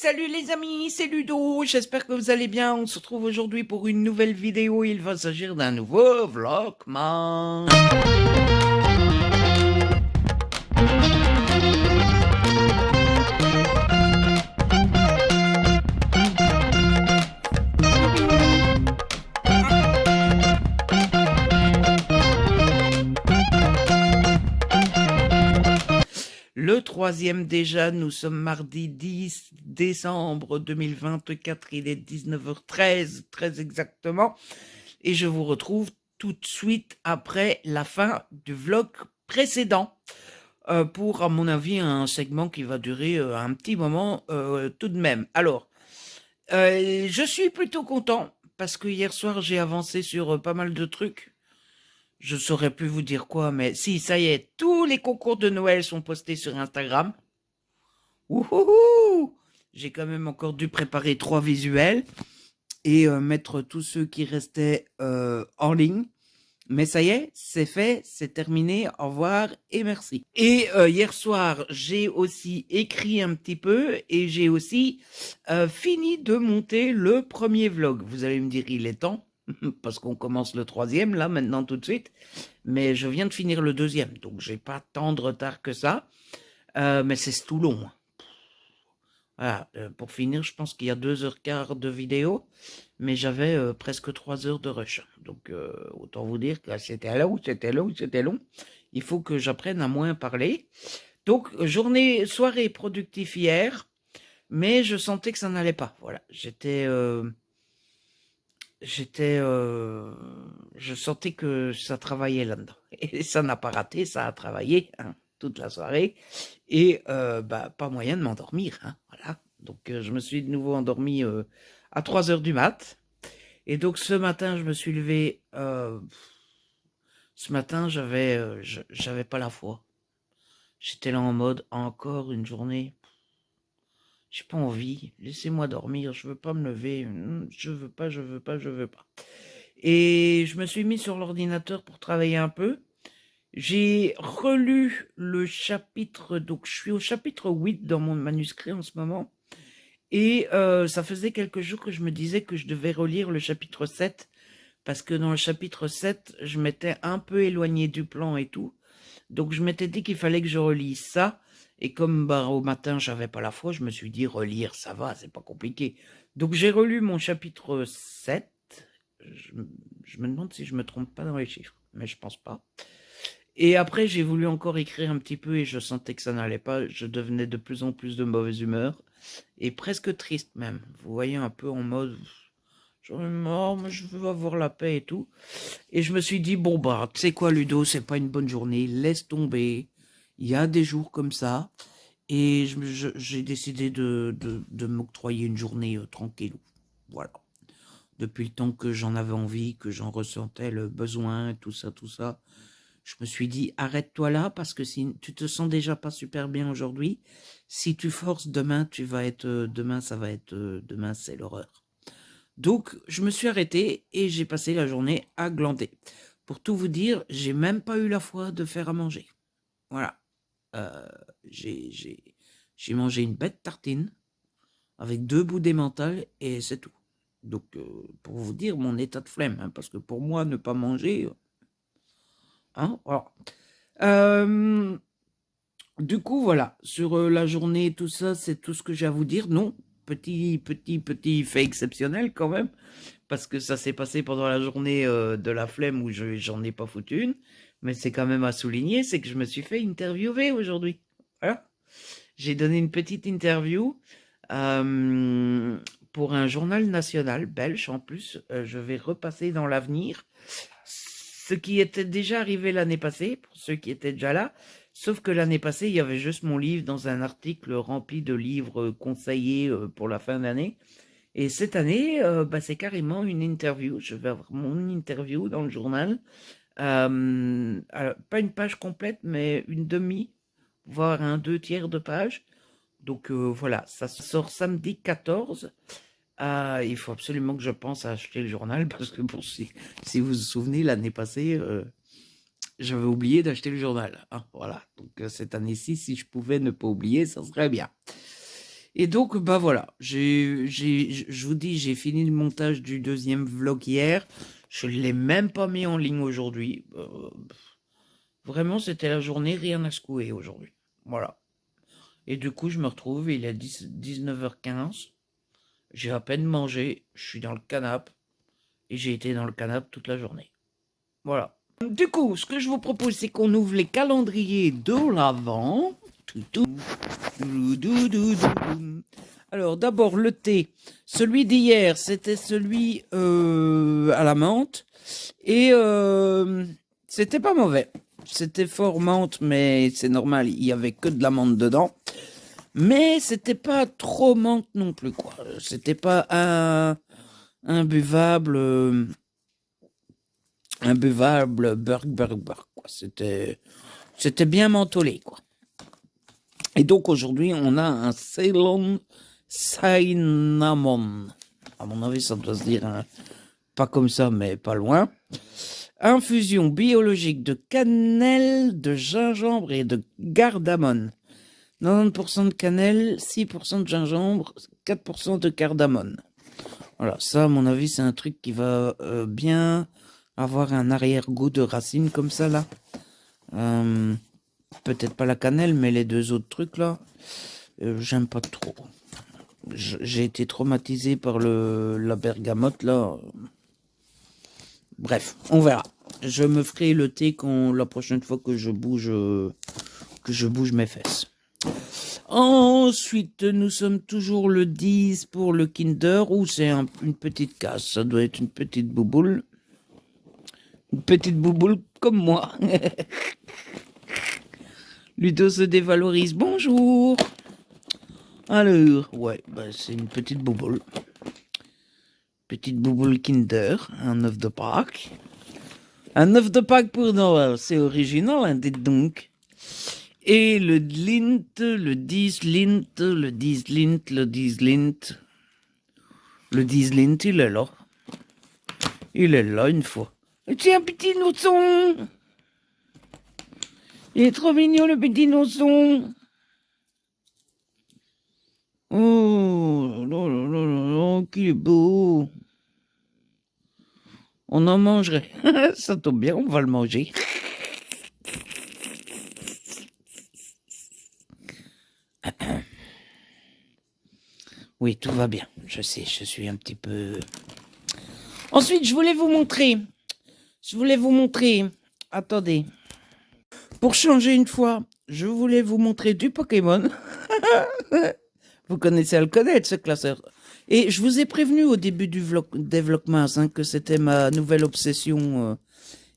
salut les amis, c'est Ludo, j'espère que vous allez bien. On se retrouve aujourd'hui pour une nouvelle vidéo. Il va s'agir d'un nouveau vlogman. Le troisième déjà, nous sommes mardi 10 décembre 2024, il est 19h13, très exactement. Et je vous retrouve tout de suite après la fin du vlog précédent. Pour, à mon avis, un segment qui va durer un petit moment tout de même. Alors, je suis plutôt content parce que hier soir, j'ai avancé sur pas mal de trucs. Je saurais plus vous dire quoi, mais si, ça y est, tous les concours de Noël sont postés sur Instagram. Wouhouhou! J'ai quand même encore dû préparer 3 visuels et mettre tous ceux qui restaient en ligne. Mais ça y est, c'est fait, c'est terminé, au revoir et merci. Et hier soir, j'ai aussi écrit un petit peu et j'ai aussi fini de monter le premier vlog. Vous allez me dire, il est temps, parce qu'on commence le troisième, là, maintenant, tout de suite. Mais je viens de finir le deuxième, donc j'ai pas tant de retard que ça. Mais c'est tout long. Voilà, pour finir, je pense qu'il y a 2h15 de vidéo, mais j'avais presque 3 heures de rush. Donc, autant vous dire que c'était long, c'était long, c'était long. Il faut que j'apprenne à moins parler. Donc, soirée productive hier, mais je sentais que ça n'allait pas. Voilà, je sentais que ça travaillait là-dedans. Et ça n'a pas raté, ça a travaillé hein, toute la soirée. Et pas moyen de m'endormir. Hein, voilà. Donc je me suis de nouveau endormi à 3 heures du mat. Et donc ce matin, je me suis levé. Ce matin, j'avais pas la foi. J'étais là en mode encore une journée. J'ai pas envie. Laissez-moi dormir. Je veux pas me lever. Je veux pas, je veux pas, je veux pas. Et je me suis mis sur l'ordinateur pour travailler un peu. J'ai relu le chapitre, donc je suis au chapitre 8 dans mon manuscrit en ce moment. Et ça faisait quelques jours que je me disais que je devais relire le chapitre 7, parce que dans le chapitre 7, je m'étais un peu éloigné du plan et tout. Donc je m'étais dit qu'il fallait que je relise ça. Et comme au matin, j'avais pas la foi, je me suis dit relire, ça va, c'est pas compliqué. Donc j'ai relu mon chapitre 7. Je me demande si je me trompe pas dans les chiffres, mais je pense pas. Et après, j'ai voulu encore écrire un petit peu et je sentais que ça n'allait pas. Je devenais de plus en plus de mauvaise humeur et presque triste même. Vous voyez, un peu en mode, j'en ai marre, mais je veux avoir la paix et tout. Et je me suis dit, bon bah, tu sais quoi Ludo, c'est pas une bonne journée, laisse tomber. Il y a des jours comme ça. Et j'ai décidé de m'octroyer une journée tranquille. Voilà. Depuis le temps que j'en avais envie, que j'en ressentais le besoin, tout ça. Je me suis dit, arrête-toi là, parce que si tu te sens déjà pas super bien aujourd'hui, si tu forces demain, demain, demain, c'est l'horreur. Donc, je me suis arrêté et j'ai passé la journée à glander. Pour tout vous dire, j'ai même pas eu la foi de faire à manger. Voilà. J'ai mangé une bête tartine avec 2 bouts d'emmental et c'est tout. Donc, pour vous dire mon état de flemme, hein, parce que pour moi, ne pas manger... Hein, voilà. Du coup, voilà, sur la journée, tout ça, c'est tout ce que j'ai à vous dire. Non, petit fait exceptionnel quand même, parce que ça s'est passé pendant la journée de la flemme où j'en ai pas foutu une, mais c'est quand même à souligner, c'est que je me suis fait interviewer aujourd'hui. Voilà. J'ai donné une petite interview pour un journal national belge. En plus, je vais repasser dans l'avenir ce qui était déjà arrivé l'année passée, pour ceux qui étaient déjà là, sauf que l'année passée, il y avait juste mon livre dans un article rempli de livres conseillés pour la fin d'année. Et cette année, c'est carrément une interview. Je vais avoir mon interview dans le journal. Alors, pas une page complète, mais une demi, voire 2/3 de page. Donc voilà, ça sort samedi 14. Il faut absolument que je pense à acheter le journal parce que si vous vous souvenez, l'année passée, j'avais oublié d'acheter le journal. Hein, voilà. Donc cette année-ci, si je pouvais ne pas oublier, ça serait bien. Et donc, bah voilà, je vous dis, j'ai fini le montage du deuxième vlog hier. Je ne l'ai même pas mis en ligne aujourd'hui. Vraiment, c'était la journée, rien à secouer aujourd'hui. Voilà. Et du coup, je me retrouve, il est 19h15. J'ai à peine mangé, je suis dans le canapé. Et j'ai été dans le canapé toute la journée. Voilà. Du coup, ce que je vous propose, c'est qu'on ouvre les calendriers de l'Avent. Alors, d'abord, le thé. Celui d'hier, c'était celui à la menthe. Et c'était pas mauvais. C'était fort menthe, mais c'est normal, il y avait que de la menthe dedans. Mais c'était pas trop menthe non plus, quoi. C'était pas imbuvable, burg, quoi. C'était bien mentholé, quoi. Et donc aujourd'hui, on a un Ceylon Cinnamon. À mon avis, ça doit se dire pas comme ça, mais pas loin. Infusion biologique de cannelle, de gingembre et de cardamone. 90% de cannelle, 6% de gingembre, 4% de cardamone. Voilà, ça, à mon avis, c'est un truc qui va bien avoir un arrière-goût de racine comme ça, là. Peut-être pas la cannelle, mais les deux autres trucs, là, j'aime pas trop. J'ai été traumatisé par la bergamote, là. Bref, on verra. Je me ferai le thé la prochaine fois que je bouge mes fesses. Ensuite, nous sommes toujours le 10 pour le Kinder, ou c'est une petite casse. Ça doit être une petite bouboule. Une petite bouboule comme moi. Ludo se dévalorise. Bonjour. Alors, ouais, bah, c'est une petite bouboule. Petite bouboule Kinder, un œuf de Pâques. Un œuf de Pâques pour Noël, c'est original, hein, dites donc. Et le Lint, le 10 Lint, le 10 Lint, le 10 Lint. Le 10 Lint, il est là. Il est là une fois. C'est un petit nourson. Il est trop mignon, le petit nourson. Oh, là, là, là, là, qu'il est beau. On en mangerait. Ça tombe bien, on va le manger. Oui, tout va bien. Je sais, je suis un petit peu... Ensuite, je voulais vous montrer. Attendez. Pour changer une fois, je voulais vous montrer du Pokémon. Vous connaissez à le connaître, ce classeur. Et je vous ai prévenu au début du Vlogmas que c'était ma nouvelle obsession.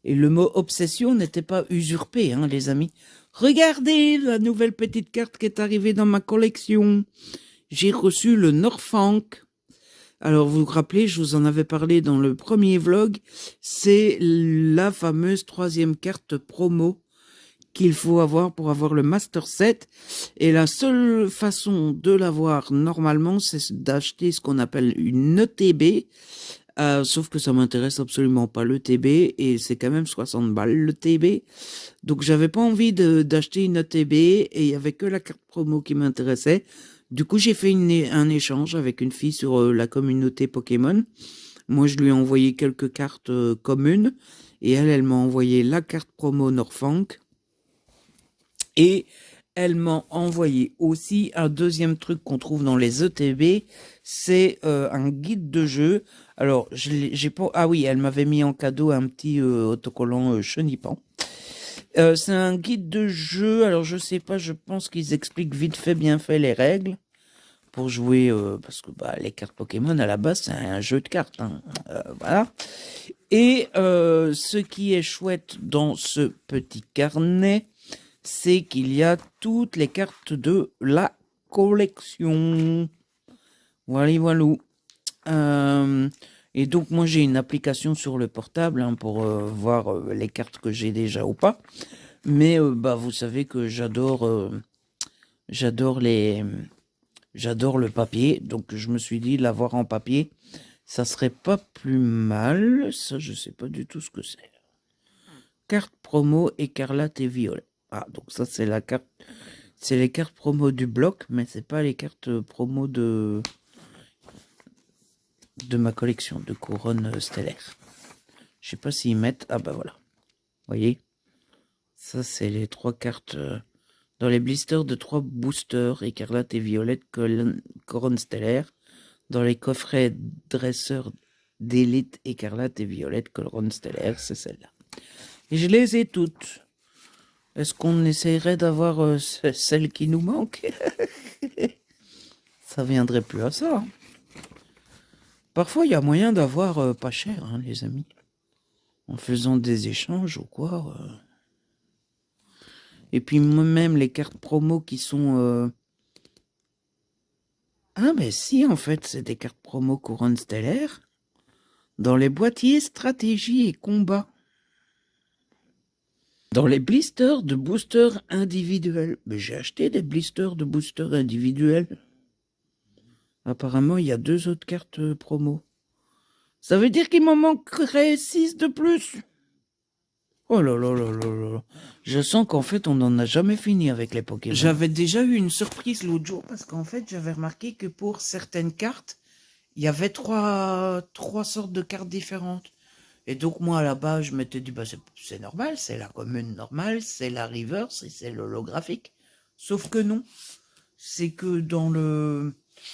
Et le mot obsession n'était pas usurpé, hein, les amis. Regardez la nouvelle petite carte qui est arrivée dans ma collection. J'ai reçu le Northank. Alors, vous vous rappelez, je vous en avais parlé dans le premier vlog. C'est la fameuse 3e carte promo qu'il faut avoir pour avoir le Master Set. Et la seule façon de l'avoir normalement, c'est d'acheter ce qu'on appelle une ETB. Sauf que ça m'intéresse absolument pas le TB et c'est quand même 60 balles le TB. Donc j'avais pas envie d'acheter une ETB et il y avait que la carte promo qui m'intéressait. Du coup j'ai fait un échange avec une fille sur la communauté Pokémon. Moi je lui ai envoyé quelques cartes communes et elle m'a envoyé la carte promo Northank. Et elle m'a envoyé aussi un deuxième truc qu'on trouve dans les ETB, c'est un guide de jeu. Alors, j'ai pas... Ah oui, elle m'avait mis en cadeau un petit autocollant Chenipan. C'est un guide de jeu, alors je sais pas, je pense qu'ils expliquent vite fait, bien fait les règles pour jouer, parce que bah, les cartes Pokémon à la base c'est un jeu de cartes, hein. Voilà. Et ce qui est chouette dans ce petit carnet, c'est qu'il y a toutes les cartes de la collection. Voilà, voilà. Et donc, moi, j'ai une application sur le portable pour voir les cartes que j'ai déjà ou pas. Mais, bah, vous savez que j'adore le papier. Donc, je me suis dit, l'avoir en papier, ça serait pas plus mal. Ça, je sais pas du tout ce que c'est. Carte promo écarlate et violet. Ah, donc ça, c'est la carte. C'est les cartes promo du bloc, mais c'est pas les cartes promo de ma collection de couronnes stellaires. Je sais pas s'ils mettent... Ah bah voilà. Vous voyez? Ça, c'est les 3 cartes... dans les blisters de 3 boosters, écarlate et violette, couronne stellaire. Dans les coffrets dresseurs d'élite, écarlate et violette, couronne stellaire, c'est celle-là. Et je les ai toutes. Est-ce qu'on essayerait d'avoir celle qui nous manque? Ça viendrait plus à ça. Hein. Parfois, il y a moyen d'avoir pas cher, hein, les amis. En faisant des échanges ou quoi. Et puis même les cartes promo qui sont... Ah mais si, en fait, c'est des cartes promo couronne stellaire. Dans les boîtiers stratégie et combat. Dans les blisters de boosters individuels. Mais j'ai acheté des blisters de boosters individuels. Apparemment, il y a 2 autres cartes promo. Ça veut dire qu'il m'en manquerait 6 de plus. Oh là là là là là. Je sens qu'en fait, on n'en a jamais fini avec les Pokémon. J'avais déjà eu une surprise l'autre jour parce qu'en fait, j'avais remarqué que pour certaines cartes, il y avait trois sortes de cartes différentes. Et donc, moi, à la base, je m'étais dit, bah, c'est normal, c'est la commune normale, c'est la reverse et c'est l'holographique. Sauf que non. C'est que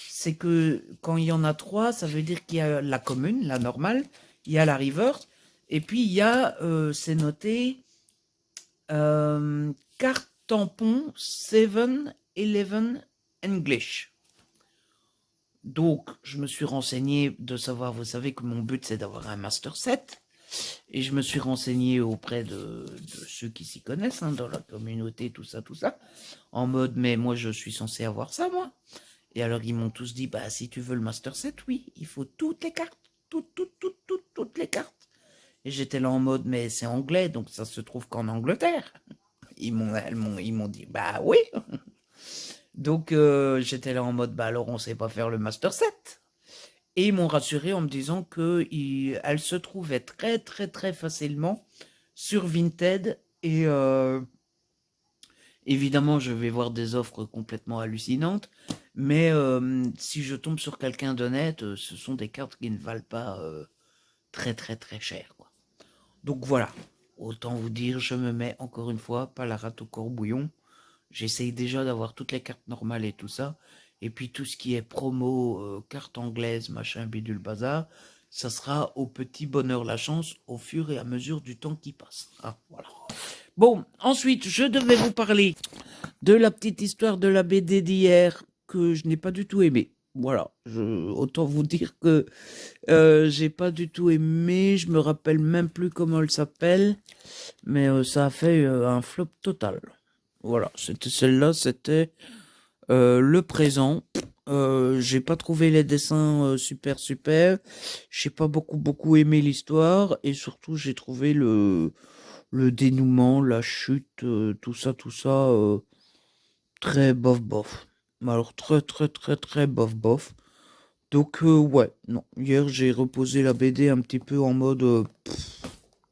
c'est que quand il y en a 3, ça veut dire qu'il y a la commune, la normale, il y a la reverse, et puis il y a, c'est noté, carte tampon 7-11 English. Donc, je me suis renseigné de savoir, vous savez que mon but c'est d'avoir un Master 7. Et je me suis renseigné auprès de ceux qui s'y connaissent, hein, dans la communauté, tout ça, en mode, mais moi je suis censé avoir ça, moi. Et alors ils m'ont tous dit, bah si tu veux le Master 7, oui, il faut toutes les cartes, toutes les cartes. Et j'étais là en mode, mais c'est anglais, donc ça se trouve qu'en Angleterre. Ils m'ont dit, bah oui. Donc j'étais là en mode, bah alors on sait pas faire le Master 7. Et ils m'ont rassuré en me disant qu'elle se trouvait très très très facilement sur Vinted. Et évidemment, je vais voir des offres complètement hallucinantes. Mais si je tombe sur quelqu'un d'honnête, ce sont des cartes qui ne valent pas très très très cher, quoi. Donc voilà, autant vous dire, je me mets encore une fois pas la rate au corbouillon. J'essaye déjà d'avoir toutes les cartes normales et tout ça. Et puis tout ce qui est promo, carte anglaise, machin, bidule, bazar, ça sera au petit bonheur la chance au fur et à mesure du temps qui passe. Ah, voilà. Bon, ensuite, je devais vous parler de la petite histoire de la BD d'hier que je n'ai pas du tout aimé. Voilà, autant vous dire que j'ai pas du tout aimé, je me rappelle même plus comment elle s'appelle, mais ça a fait un flop total. Voilà, c'était celle-là, c'était le présent. J'ai pas trouvé les dessins super. J'ai pas beaucoup aimé l'histoire et surtout j'ai trouvé le dénouement, la chute, tout ça, très bof. Alors très bof. Donc ouais, non. Hier j'ai reposé la BD un petit peu en mode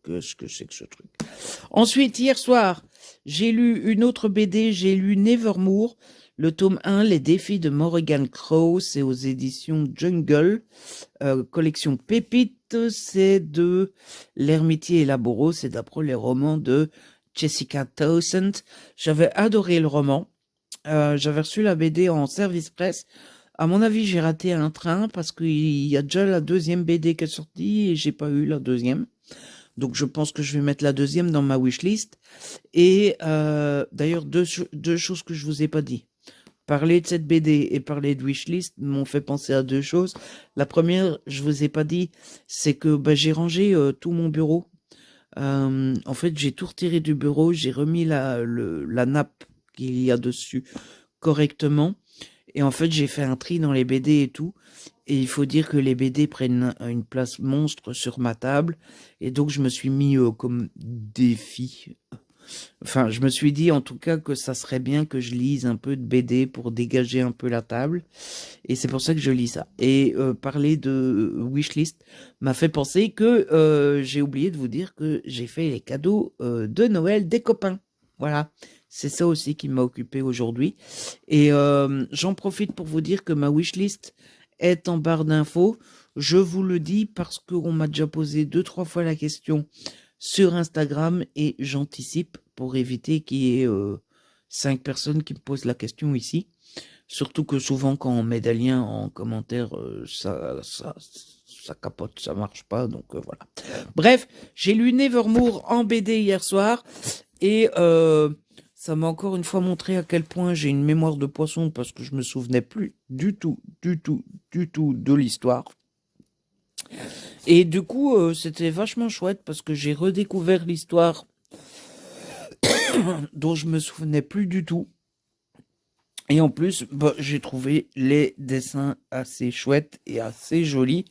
qu'est-ce que c'est que ce truc. Ensuite, hier soir, j'ai lu une autre BD, j'ai lu Nevermore, le tome 1, Les défis de Morrigan Crow, c'est aux éditions Jungle, collection Pépite, c'est de L'Ermitier et Laboro, c'est d'après les romans de Jessica Townsend. J'avais adoré le roman, j'avais reçu la BD en service presse. À mon avis, j'ai raté un train parce qu'il y a déjà la deuxième BD qui est sortie et j'ai pas eu la deuxième. Donc je pense que je vais mettre la deuxième dans ma wishlist. Et d'ailleurs, deux choses que je vous ai pas dit. Parler de cette BD et parler de wishlist m'ont fait penser à 2 choses. La première, je vous ai pas dit, c'est que j'ai rangé tout mon bureau. En fait, j'ai tout retiré du bureau, j'ai remis la nappe qu'il y a dessus correctement. Et en fait, j'ai fait un tri dans les BD et tout. Et il faut dire que les BD prennent une place monstre sur ma table. Et donc, je me suis mis comme défi. Enfin, je me suis dit en tout cas que ça serait bien que je lise un peu de BD pour dégager un peu la table. Et c'est pour ça que je lis ça. Et parler de wishlist m'a fait penser que j'ai oublié de vous dire que j'ai fait les cadeaux de Noël des copains. Voilà. C'est ça aussi qui m'a occupé aujourd'hui. Et j'en profite pour vous dire que ma wishlist est en barre d'infos. Je vous le dis parce qu'on m'a déjà posé 2-3 fois la question sur Instagram et j'anticipe pour éviter qu'il y ait 5 personnes qui me posent la question ici. Surtout que souvent quand on met des liens en commentaire, ça capote, ça marche pas, donc voilà. Bref, j'ai lu Nevermore en BD hier soir et ça m'a encore une fois montré à quel point j'ai une mémoire de poisson parce que je me souvenais plus du tout de l'histoire. Et du coup, c'était vachement chouette parce que j'ai redécouvert l'histoire dont je me souvenais plus du tout. Et en plus, bah, j'ai trouvé les dessins assez chouettes et assez jolis.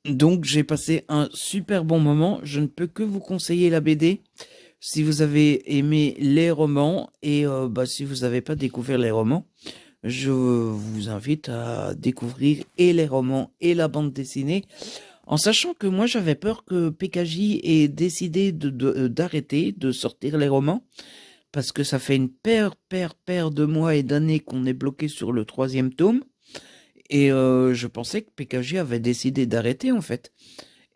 Donc j'ai passé un super bon moment. Je ne peux que vous conseiller la BD si vous avez aimé les romans. Et bah, si vous n'avez pas découvert les romans, je vous invite à découvrir et les romans et la bande dessinée. En sachant que moi j'avais peur que PKJ ait décidé d'arrêter de sortir les romans. Parce que ça fait une paire de mois et d'années qu'on est bloqué sur le 3e tome. Et je pensais que PKJ avait décidé d'arrêter en fait.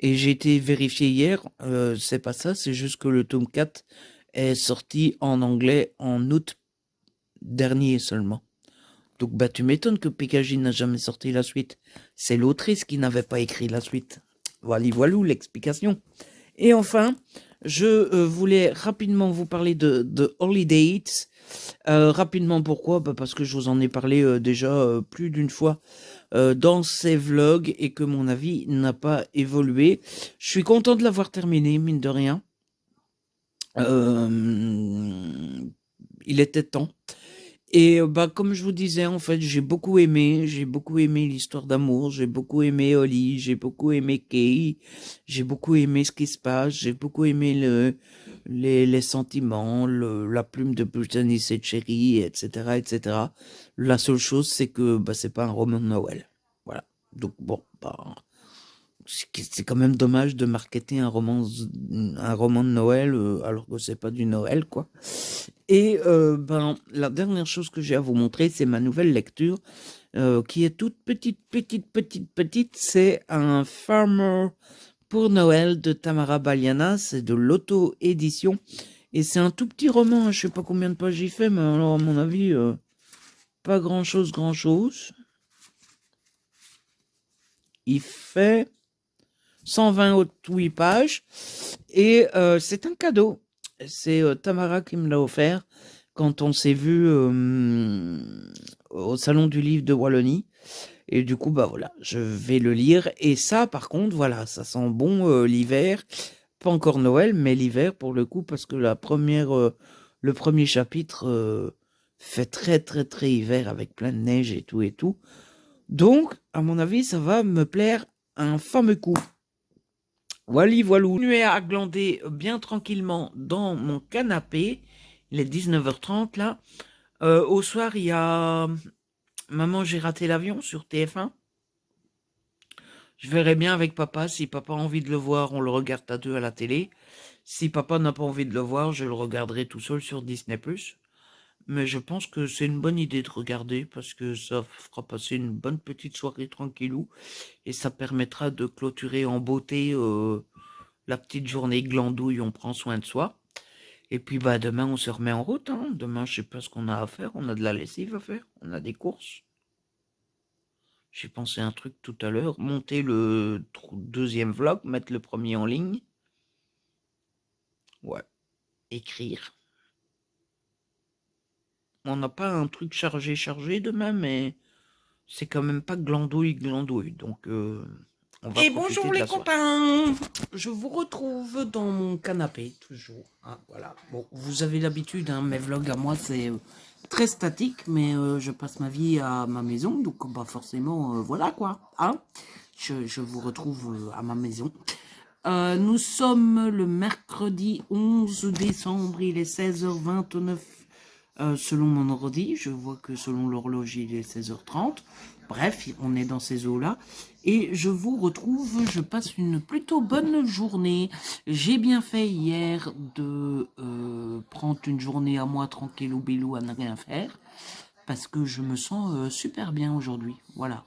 Et j'ai été vérifié hier, c'est pas ça, c'est juste que le tome 4 est sorti en anglais en août dernier seulement. Donc bah tu m'étonnes que PKJ n'a jamais sorti la suite. C'est l'autrice qui n'avait pas écrit la suite. Voilà l'explication. Et enfin, je voulais rapidement vous parler de Holidays. Rapidement, pourquoi? Bah parce que je vous en ai parlé déjà plus d'une fois dans ces vlogs et que mon avis n'a pas évolué. Je suis content de l'avoir terminé, mine de rien. Il était temps. Et bah comme je vous disais, en fait, j'ai beaucoup aimé l'histoire d'amour, j'ai beaucoup aimé Holly, j'ai beaucoup aimé Kay, j'ai beaucoup aimé ce qui se passe, j'ai beaucoup aimé les sentiments, la plume de Brittany et Cherry, etc., etc. La seule chose, c'est que bah c'est pas un roman de Noël. Voilà. Donc bon, bah c'est quand même dommage de marketer un roman de Noël alors que c'est pas du Noël, quoi. Et ben, la dernière chose que j'ai à vous montrer, c'est ma nouvelle lecture, qui est toute petite. C'est un Farmer pour Noël de Tamara Baliana. C'est de l'auto-édition. Et c'est un tout petit roman. Je sais pas combien de pages j'y fais, mais alors, à mon avis, pas grand-chose. Il fait 128 pages. Et c'est un cadeau. C'est Tamara qui me l'a offert quand on s'est vu au Salon du Livre de Wallonie. Et du coup, bah voilà, je vais le lire. Et ça, par contre, voilà, ça sent bon l'hiver. Pas encore Noël, mais l'hiver pour le coup, parce que le premier chapitre fait très hiver avec plein de neige et tout et tout. Donc, à mon avis, ça va me plaire un fameux coup. Voilà. Continuer à glander bien tranquillement dans mon canapé. Il est 19h30 là. Au soir, il y a Maman, j'ai raté l'avion sur TF1. Je verrai bien avec papa. Si papa a envie de le voir, on le regarde à deux à la télé. Si papa n'a pas envie de le voir, je le regarderai tout seul sur Disney+. Mais je pense que c'est une bonne idée de regarder parce que ça fera passer une bonne petite soirée tranquillou et ça permettra de clôturer en beauté la petite journée glandouille, on prend soin de soi. Et puis bah demain on se remet en route. Hein. Demain je sais pas ce qu'on a à faire, on a de la lessive à faire, on a des courses. J'ai pensé à un truc tout à l'heure, monter le deuxième vlog, mettre le premier en ligne. Ouais, écrire. On n'a pas un truc chargé demain, mais c'est quand même pas glandouille. Donc on va. Et bonjour les copains. Je vous retrouve dans mon canapé toujours. Ah, voilà. Bon, vous avez l'habitude, hein, mes vlogs à moi c'est très statique, mais je passe ma vie à ma maison, donc bah forcément voilà quoi. Hein, je vous retrouve à ma maison. Nous sommes le mercredi 11 décembre, il est 16h29 selon mon ordi, je vois que selon l'horloge, il est 16h30. Bref, on est dans ces eaux-là. Et je vous retrouve, je passe une plutôt bonne journée. J'ai bien fait hier de prendre une journée à moi tranquille ou bilou à ne rien faire. Parce que je me sens super bien aujourd'hui. Voilà,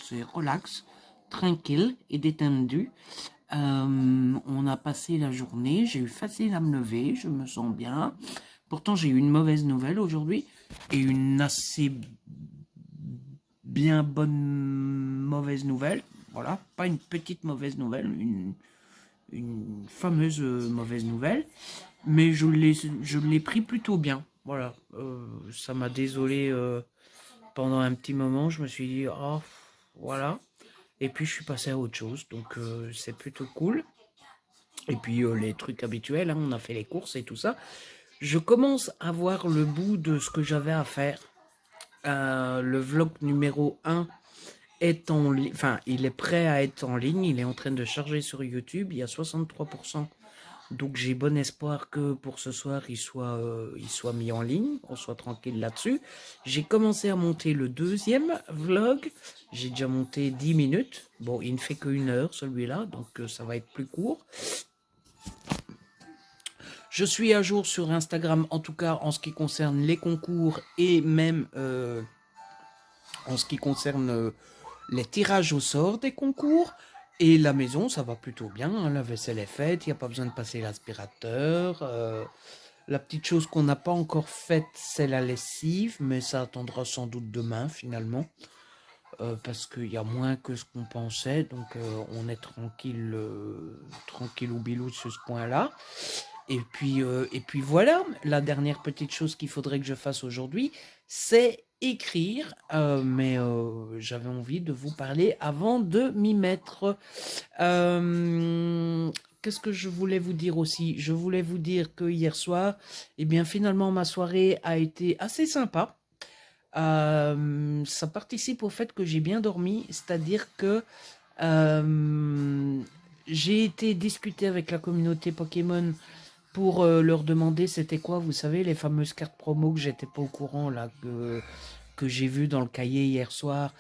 c'est relax, tranquille et détendu. On a passé la journée, j'ai eu facile à me lever, je me sens bien. Pourtant, j'ai eu une mauvaise nouvelle aujourd'hui et une assez bien bonne mauvaise nouvelle. Voilà, pas une petite mauvaise nouvelle, une fameuse mauvaise nouvelle, mais je l'ai pris plutôt bien. Voilà, ça m'a désolé pendant un petit moment. Je me suis dit, oh, voilà. Et puis, je suis passé à autre chose, donc c'est plutôt cool. Et puis, les trucs habituels, hein, on a fait les courses et tout ça. Je commence à voir le bout de ce que j'avais à faire. Le vlog numéro 1 est en ligne, enfin, il est prêt à être en ligne, il est en train de charger sur YouTube, il y a 63%. Donc j'ai bon espoir que pour ce soir, il soit mis en ligne, on soit tranquille là-dessus. J'ai commencé à monter le deuxième vlog, j'ai déjà monté 10 minutes. Bon, il ne fait qu'une heure celui-là, donc ça va être plus court. Je suis à jour sur Instagram, en tout cas en ce qui concerne les concours et même en ce qui concerne les tirages au sort des concours. Et la maison, ça va plutôt bien, hein, la vaisselle est faite, il n'y a pas besoin de passer l'aspirateur. La petite chose qu'on n'a pas encore faite, c'est la lessive, mais ça attendra sans doute demain finalement. Parce qu'il y a moins que ce qu'on pensait, donc on est tranquille, tranquille ou bilou sur ce point-là. Et puis voilà, la dernière petite chose qu'il faudrait que je fasse aujourd'hui, c'est écrire, mais j'avais envie de vous parler avant de m'y mettre. Qu'est-ce que je voulais vous dire aussi? Je voulais vous dire que hier soir, eh bien finalement ma soirée a été assez sympa. Ça participe au fait que j'ai bien dormi, c'est-à-dire que j'ai été discuter avec la communauté Pokémon pour leur demander c'était quoi, vous savez, les fameuses cartes promo que j'étais pas au courant là, que j'ai vu dans le cahier hier soir.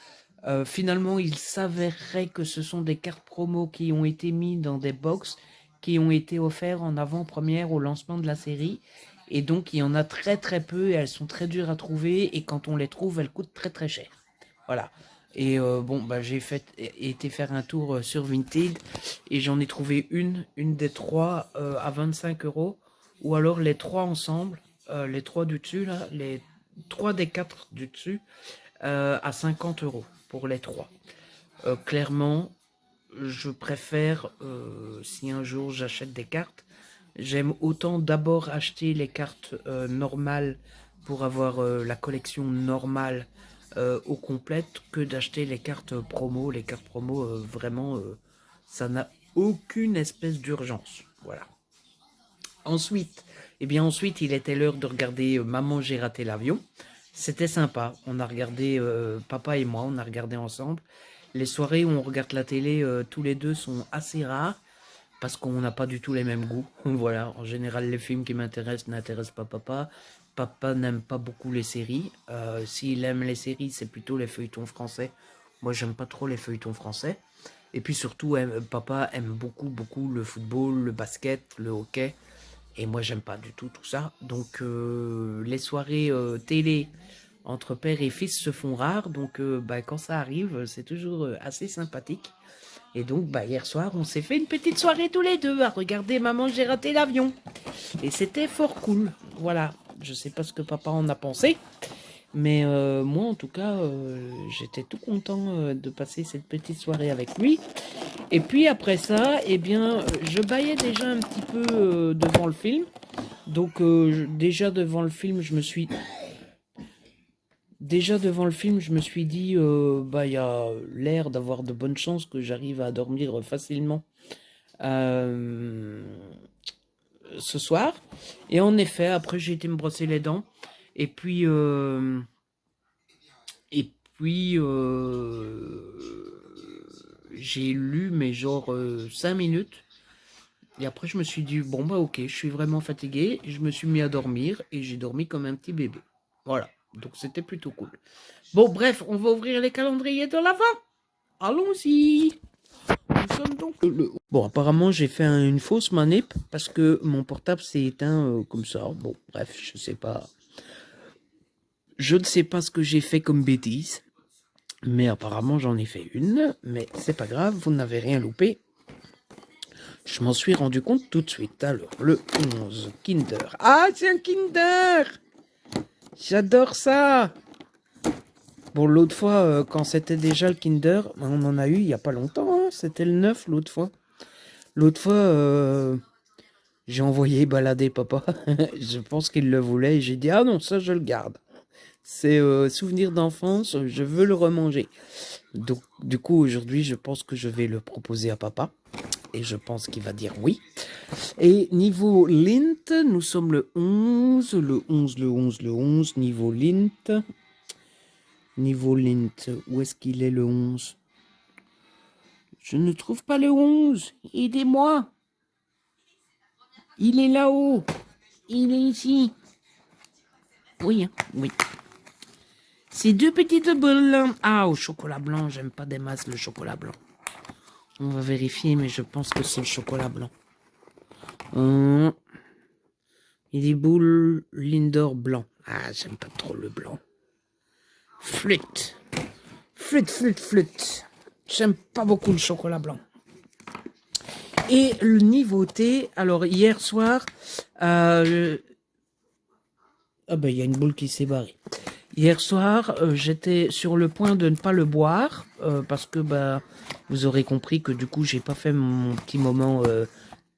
Finalement, il s'avérerait que ce sont des cartes promo qui ont été mises dans des box qui ont été offertes en avant-première au lancement de la série. Et donc, il y en a très très peu et elles sont très dures à trouver. Et quand on les trouve, elles coûtent très très cher. Voilà. Et bon, bah, j'ai été faire un tour sur Vinted et j'en ai trouvé une des trois à 25 €. Ou alors les trois ensemble, les trois du dessus, là, les trois des quatre du dessus, à 50 € pour les trois. Clairement, je préfère, si un jour j'achète des cartes, j'aime autant d'abord acheter les cartes normales pour avoir la collection normale au complète que d'acheter les cartes promo. Les cartes promo, vraiment, ça n'a aucune espèce d'urgence. Voilà. Ensuite, ensuite, il était l'heure de regarder Maman, j'ai raté l'avion. C'était sympa. On a regardé, papa et moi, on a regardé ensemble. Les soirées où on regarde la télé tous les deux sont assez rares parce qu'on n'a pas du tout les mêmes goûts. Voilà, en général, les films qui m'intéressent n'intéressent pas papa. Papa n'aime pas beaucoup les séries. S'il aime les séries, c'est plutôt les feuilletons français. Moi, j'aime pas trop les feuilletons français. Et puis surtout, papa aime beaucoup, beaucoup le football, le basket, le hockey. Et moi, j'aime pas du tout tout ça. Donc, les soirées télé entre père et fils se font rares. Donc, bah, quand ça arrive, c'est toujours assez sympathique. Et donc, bah, hier soir, on s'est fait une petite soirée tous les deux à regarder Maman, j'ai raté l'avion. Et c'était fort cool. Voilà. Je sais pas ce que papa en a pensé. Mais moi, en tout cas, j'étais tout content de passer cette petite soirée avec lui. Et puis après ça, je baillais déjà un petit peu devant le film. Donc déjà devant le film, je me suis dit, bah il y a l'air d'avoir de bonnes chances que j'arrive à dormir facilement euh, ce soir. Et en effet, après j'ai été me brosser les dents. Et puis et puis j'ai lu mais genre 5 minutes. Et après, je me suis dit, bon, bah ok, je suis vraiment fatigué. Je me suis mis à dormir et j'ai dormi comme un petit bébé. Voilà, donc c'était plutôt cool. Bon, bref, on va ouvrir les calendriers de l'Avent. Allons-y. Nous sommes donc le... Bon, apparemment, j'ai fait une fausse manip parce que mon portable s'est éteint comme ça. Bon, bref, je sais pas. Je ne sais pas ce que j'ai fait comme bêtise. Mais apparemment, j'en ai fait une. Mais c'est pas grave, vous n'avez rien loupé. Je m'en suis rendu compte tout de suite. Alors, le 11, Kinder. Ah, c'est un Kinder! J'adore ça! Bon, l'autre fois, quand c'était déjà le Kinder, on en a eu il n'y a pas longtemps. Hein, c'était le 9 l'autre fois. L'autre fois, j'ai envoyé balader papa. Je pense qu'il le voulait. Et j'ai dit, ah non, ça, je le garde. C'est souvenir d'enfance, je veux le remanger. Donc, du coup, aujourd'hui, je pense que je vais le proposer à papa. Et je pense qu'il va dire oui. Et niveau lint, nous sommes le 11, le 11, le 11, le 11, niveau lint. Niveau lint, où est-ce qu'il est le 11? Je ne trouve pas le 11. Aidez-moi. Il est là-haut. Il est ici. Oui, hein, oui. Ces deux petites boules. Ah, au chocolat blanc, j'aime pas des masses le chocolat blanc. On va vérifier, mais je pense que c'est le chocolat blanc. Il est boules Lindor blanc. Ah, j'aime pas trop le blanc. Flûte. Flûte, flûte, flûte. J'aime pas beaucoup le chocolat blanc. Et le niveau thé, alors hier soir, ah ben il y a une boule qui s'est barrée. Hier soir, j'étais sur le point de ne pas le boire, parce que bah, vous aurez compris que du coup, j'ai pas fait mon petit moment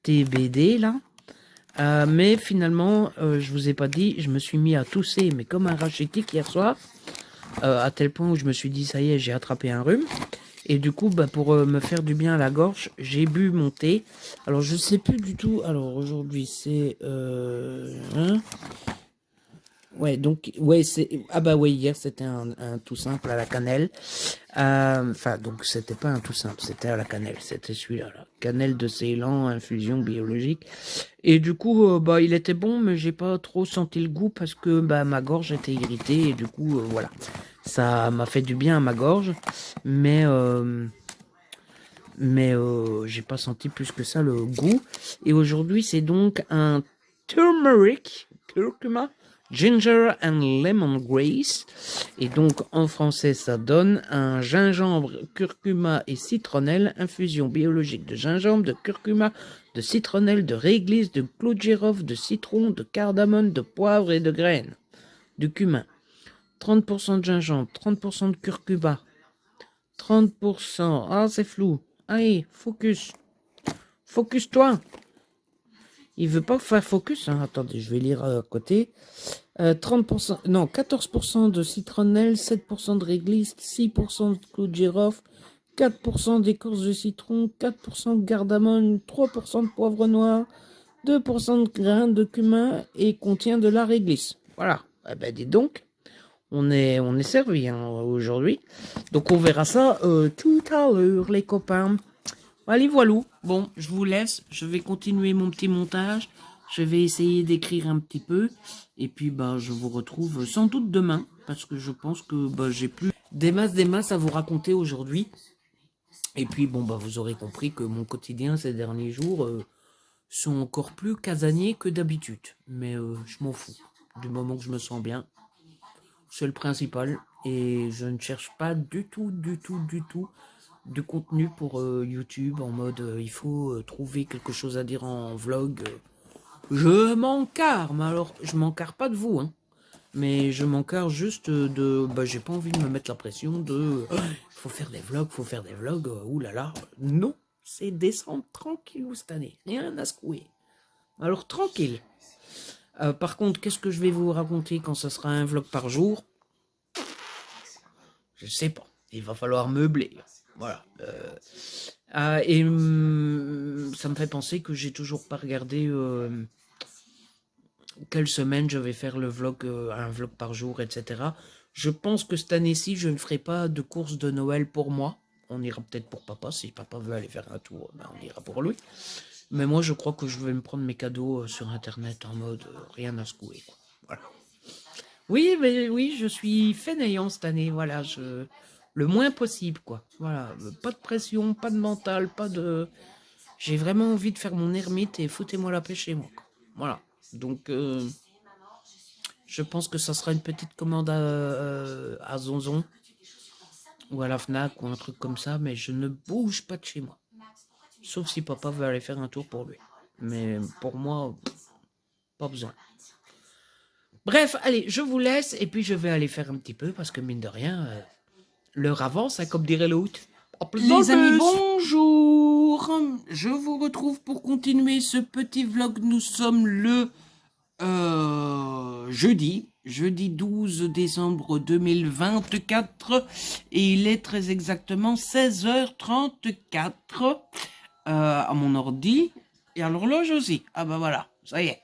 TBD là. Mais finalement, je vous ai pas dit, je me suis mis à tousser, mais comme un rachitique hier soir, à tel point où je me suis dit, ça y est, j'ai attrapé un rhume. Et du coup, bah, pour me faire du bien à la gorge, j'ai bu mon thé. Alors, je sais plus du tout. Alors, aujourd'hui, c'est... ouais, donc... Ouais, c'est... Ah bah ouais, hier, c'était un tout simple à la cannelle. Enfin, donc, c'était pas un tout simple, c'était à la cannelle. C'était celui-là, là. Cannelle de Ceylan, infusion biologique. Et du coup, bah, il était bon, mais j'ai pas trop senti le goût parce que bah, ma gorge était irritée. Et du coup, voilà. Ça m'a fait du bien à ma gorge. Mais j'ai pas senti plus que ça le goût. Et aujourd'hui, c'est donc un turmeric, curcuma, ginger and lemongrass. Et donc, en français, ça donne un gingembre, curcuma et citronnelle, infusion biologique de gingembre, de curcuma, de citronnelle, de réglisse, de clou de girofle, de citron, de cardamome, de poivre et de graines, du cumin. 30% de gingembre, 30% de curcuma, 30%, ah c'est flou. Allez, focus. Focus-toi. Il veut pas faire focus. Hein. Attendez, je vais lire à côté. 30%, non, 14% de citronnelle, 7% de réglisse, 6% de clou de girofle, 4% d'écorce de citron, 4% de cardamome, 3% de poivre noir, 2% de grains de cumin et contient de la réglisse. Voilà. Eh ben, dis donc, on est servi hein, aujourd'hui. Donc on verra ça tout à l'heure, les copains. Allez, voilà. Bon, je vous laisse. Je vais continuer mon petit montage. Je vais essayer d'écrire un petit peu. Et puis, bah, je vous retrouve sans doute demain. Parce que je pense que bah, j'ai plus des masses à vous raconter aujourd'hui. Et puis, bon, bah, vous aurez compris que mon quotidien ces derniers jours sont encore plus casaniers que d'habitude. Mais je m'en fous. Du moment que je me sens bien, c'est le principal. Et je ne cherche pas du tout de contenu pour YouTube en mode il faut trouver quelque chose à dire en vlog. Je m'encarre, alors je m'encarre pas de vous, hein, mais je m'encarre juste de. Bah, j'ai pas envie de me mettre la pression de faut faire des vlogs, oulala. Non, c'est descendre tranquillou cette année, rien à secouer. Alors tranquille. Par contre, qu'est-ce que je vais vous raconter quand ce sera un vlog par jour? Je sais pas. Il va falloir meubler. Voilà. Et ça me fait penser que j'ai toujours pas regardé quelle semaine je vais faire le vlog, un vlog par jour, etc. Je pense que cette année-ci, je ne ferai pas de course de Noël pour moi. On ira peut-être pour papa. Si papa veut aller faire un tour, ben on ira pour lui. Mais moi, je crois que je vais me prendre mes cadeaux sur Internet en mode rien à secouer. Quoi. Voilà. Oui, mais oui, je suis fainéant cette année, voilà, le moins possible, quoi. Voilà, pas de pression, pas de mental, pas de... J'ai vraiment envie de faire mon ermite et foutez-moi la paix chez moi, quoi. Voilà. Donc, je pense que ça sera une petite commande à Zonzon ou à la Fnac ou un truc comme ça, mais je ne bouge pas de chez moi. Sauf si papa veut aller faire un tour pour lui. Mais pour moi, pas besoin. Bref, allez, je vous laisse et puis je vais aller faire un petit peu parce que mine de rien, l'heure avance, hein, comme dirait l'autre. Les amis, bonjour. Je vous retrouve pour continuer ce petit vlog. Nous sommes le jeudi 12 décembre 2024 et il est très exactement 16h34 à mon ordi et à l'horloge aussi. Ah bah voilà, ça y est.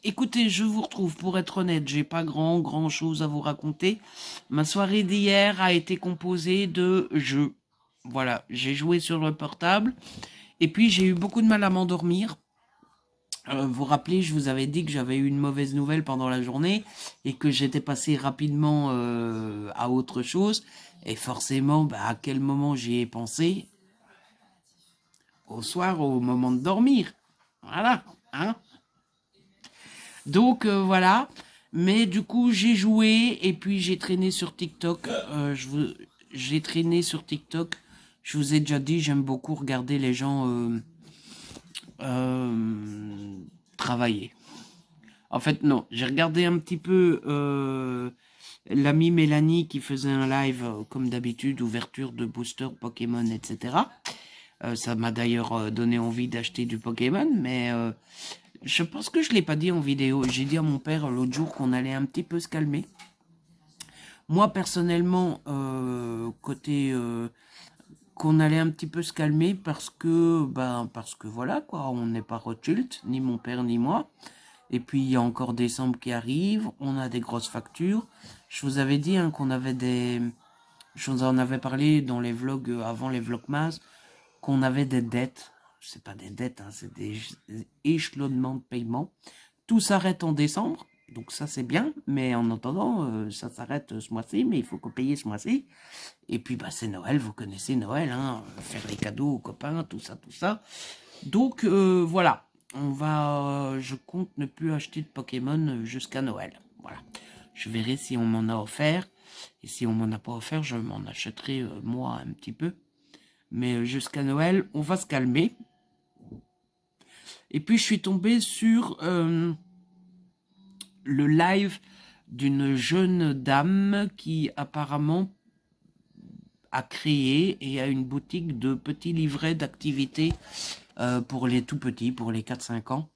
Écoutez, je vous retrouve, pour être honnête, j'ai pas grand chose à vous raconter. Ma soirée d'hier a été composée de jeux. Voilà, j'ai joué sur le portable et puis j'ai eu beaucoup de mal à m'endormir. Vous vous rappelez, je vous avais dit que j'avais eu une mauvaise nouvelle pendant la journée et que j'étais passé rapidement à autre chose. Et forcément, bah, à quel moment j'y ai pensé? Au soir, au moment de dormir. Voilà, hein. Donc voilà, mais du coup j'ai joué et puis j'ai traîné sur TikTok. J'ai traîné sur TikTok. Je vous ai déjà dit, j'aime beaucoup regarder les gens travailler. En fait non, j'ai regardé un petit peu l'amie Mélanie qui faisait un live comme d'habitude, ouverture de booster Pokémon, etc. Ça m'a d'ailleurs donné envie d'acheter du Pokémon, mais je pense que je ne l'ai pas dit en vidéo. J'ai dit à mon père l'autre jour qu'on allait un petit peu se calmer. Moi, personnellement, côté qu'on allait un petit peu se calmer parce que voilà, quoi, on n'est pas Rothschild, ni mon père ni moi. Et puis, il y a encore décembre qui arrive, on a des grosses factures. Je vous avais dit hein, qu'on avait des... Je vous en avais parlé dans les vlogs, avant les vlogmas, qu'on avait des dettes. C'est pas des dettes, hein, c'est des échelonnements de paiement. Tout s'arrête en décembre, donc ça c'est bien, mais en attendant, ça s'arrête ce mois-ci, mais il faut qu'on paye ce mois-ci. Et puis bah c'est Noël, vous connaissez Noël, hein, faire les cadeaux aux copains, tout ça, tout ça. Donc voilà, je compte ne plus acheter de Pokémon jusqu'à Noël. Voilà, je verrai si on m'en a offert, et si on m'en a pas offert, je m'en achèterai moi un petit peu. Mais jusqu'à Noël, on va se calmer. Et puis je suis tombé sur le live d'une jeune dame qui apparemment a créé et a une boutique de petits livrets d'activités pour les tout petits, pour les 4-5 ans.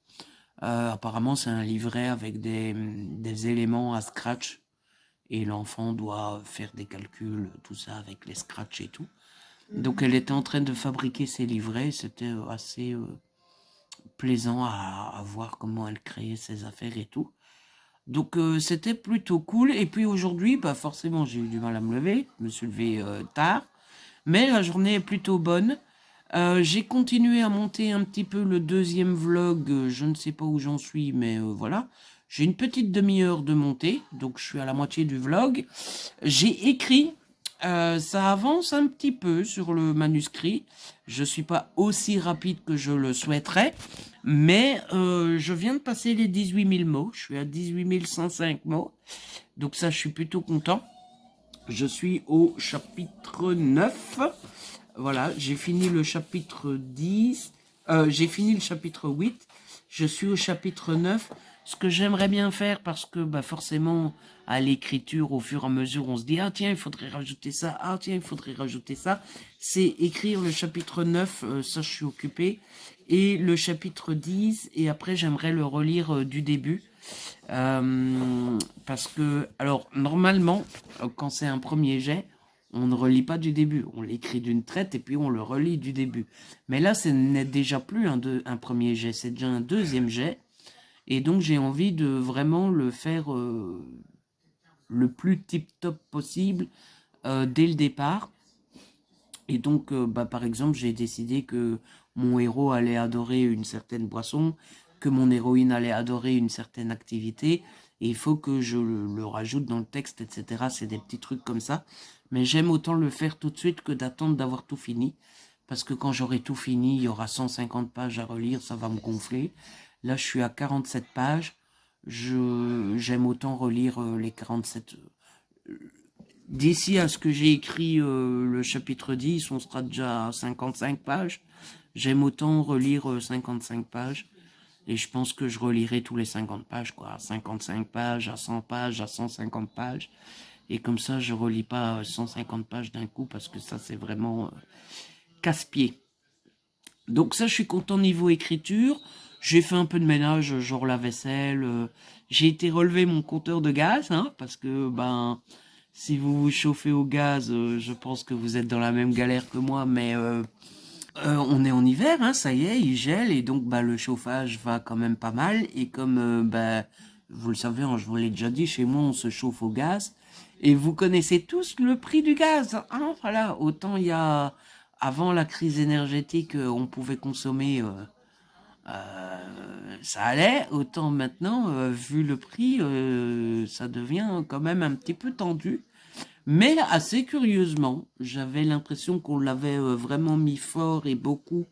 Apparemment, c'est un livret avec des éléments à scratch et l'enfant doit faire des calculs, tout ça avec les scratchs et tout. Donc elle était en train de fabriquer ses livrets, c'était assez plaisant à voir comment elle créait ses affaires et tout. Donc c'était plutôt cool. Et puis aujourd'hui, bah forcément, j'ai eu du mal à me lever. Je me suis levé tard. Mais la journée est plutôt bonne. J'ai continué à monter un petit peu le deuxième vlog. Je ne sais pas où j'en suis, mais voilà. J'ai une petite demi-heure de montée. Donc je suis à la moitié du vlog. J'ai écrit. Ça avance un petit peu sur le manuscrit. Je ne suis pas aussi rapide que je le souhaiterais. Mais je viens de passer les 18 000 mots. Je suis à 18 105 mots. Donc ça, je suis plutôt content. Je suis au chapitre 9. Voilà, j'ai fini le chapitre 10. J'ai fini le chapitre 8. Je suis au chapitre 9. Ce que j'aimerais bien faire, parce que bah, forcément, à l'écriture, au fur et à mesure, on se dit « Ah tiens, il faudrait rajouter ça. Ah tiens, il faudrait rajouter ça. » C'est écrire le chapitre 9, ça je suis occupé. Et le chapitre 10, et après j'aimerais le relire du début. Parce que, alors, normalement, quand c'est un premier jet, on ne relit pas du début. On l'écrit d'une traite et puis on le relit du début. Mais là, ce n'est déjà plus un premier jet, c'est déjà un deuxième jet. Et donc, j'ai envie de vraiment le faire le plus tip-top possible dès le départ. Et donc, bah, par exemple, j'ai décidé que mon héros allait adorer une certaine boisson, que mon héroïne allait adorer une certaine activité, et il faut que je le rajoute dans le texte, etc. C'est des petits trucs comme ça. Mais j'aime autant le faire tout de suite que d'attendre d'avoir tout fini. Parce que quand j'aurai tout fini, il y aura 150 pages à relire, ça va me gonfler. Là, je suis à 47 pages. J'aime autant relire les 47. D'ici à ce que j'ai écrit le chapitre 10, on sera déjà à 55 pages. J'aime autant relire 55 pages. Et je pense que je relirai tous les 50 pages, quoi. À 55 pages, à 100 pages, à 150 pages. Et comme ça, je relis pas 150 pages d'un coup parce que ça, c'est vraiment casse-pied. Donc ça, je suis content niveau écriture. J'ai fait un peu de ménage, genre la vaisselle. J'ai été relever mon compteur de gaz, hein, parce que, si vous vous chauffez au gaz, je pense que vous êtes dans la même galère que moi, mais on est en hiver, hein, ça y est, il gèle, et donc le chauffage va quand même pas mal. Et comme vous le savez, hein, je vous l'ai déjà dit, chez moi on se chauffe au gaz. Et vous connaissez tous le prix du gaz, hein, voilà. Autant il y a avant la crise énergétique, on pouvait consommer, ça allait. Autant maintenant, vu le prix, ça devient quand même un petit peu tendu. Mais assez curieusement, j'avais l'impression qu'on l'avait vraiment mis fort et beaucoup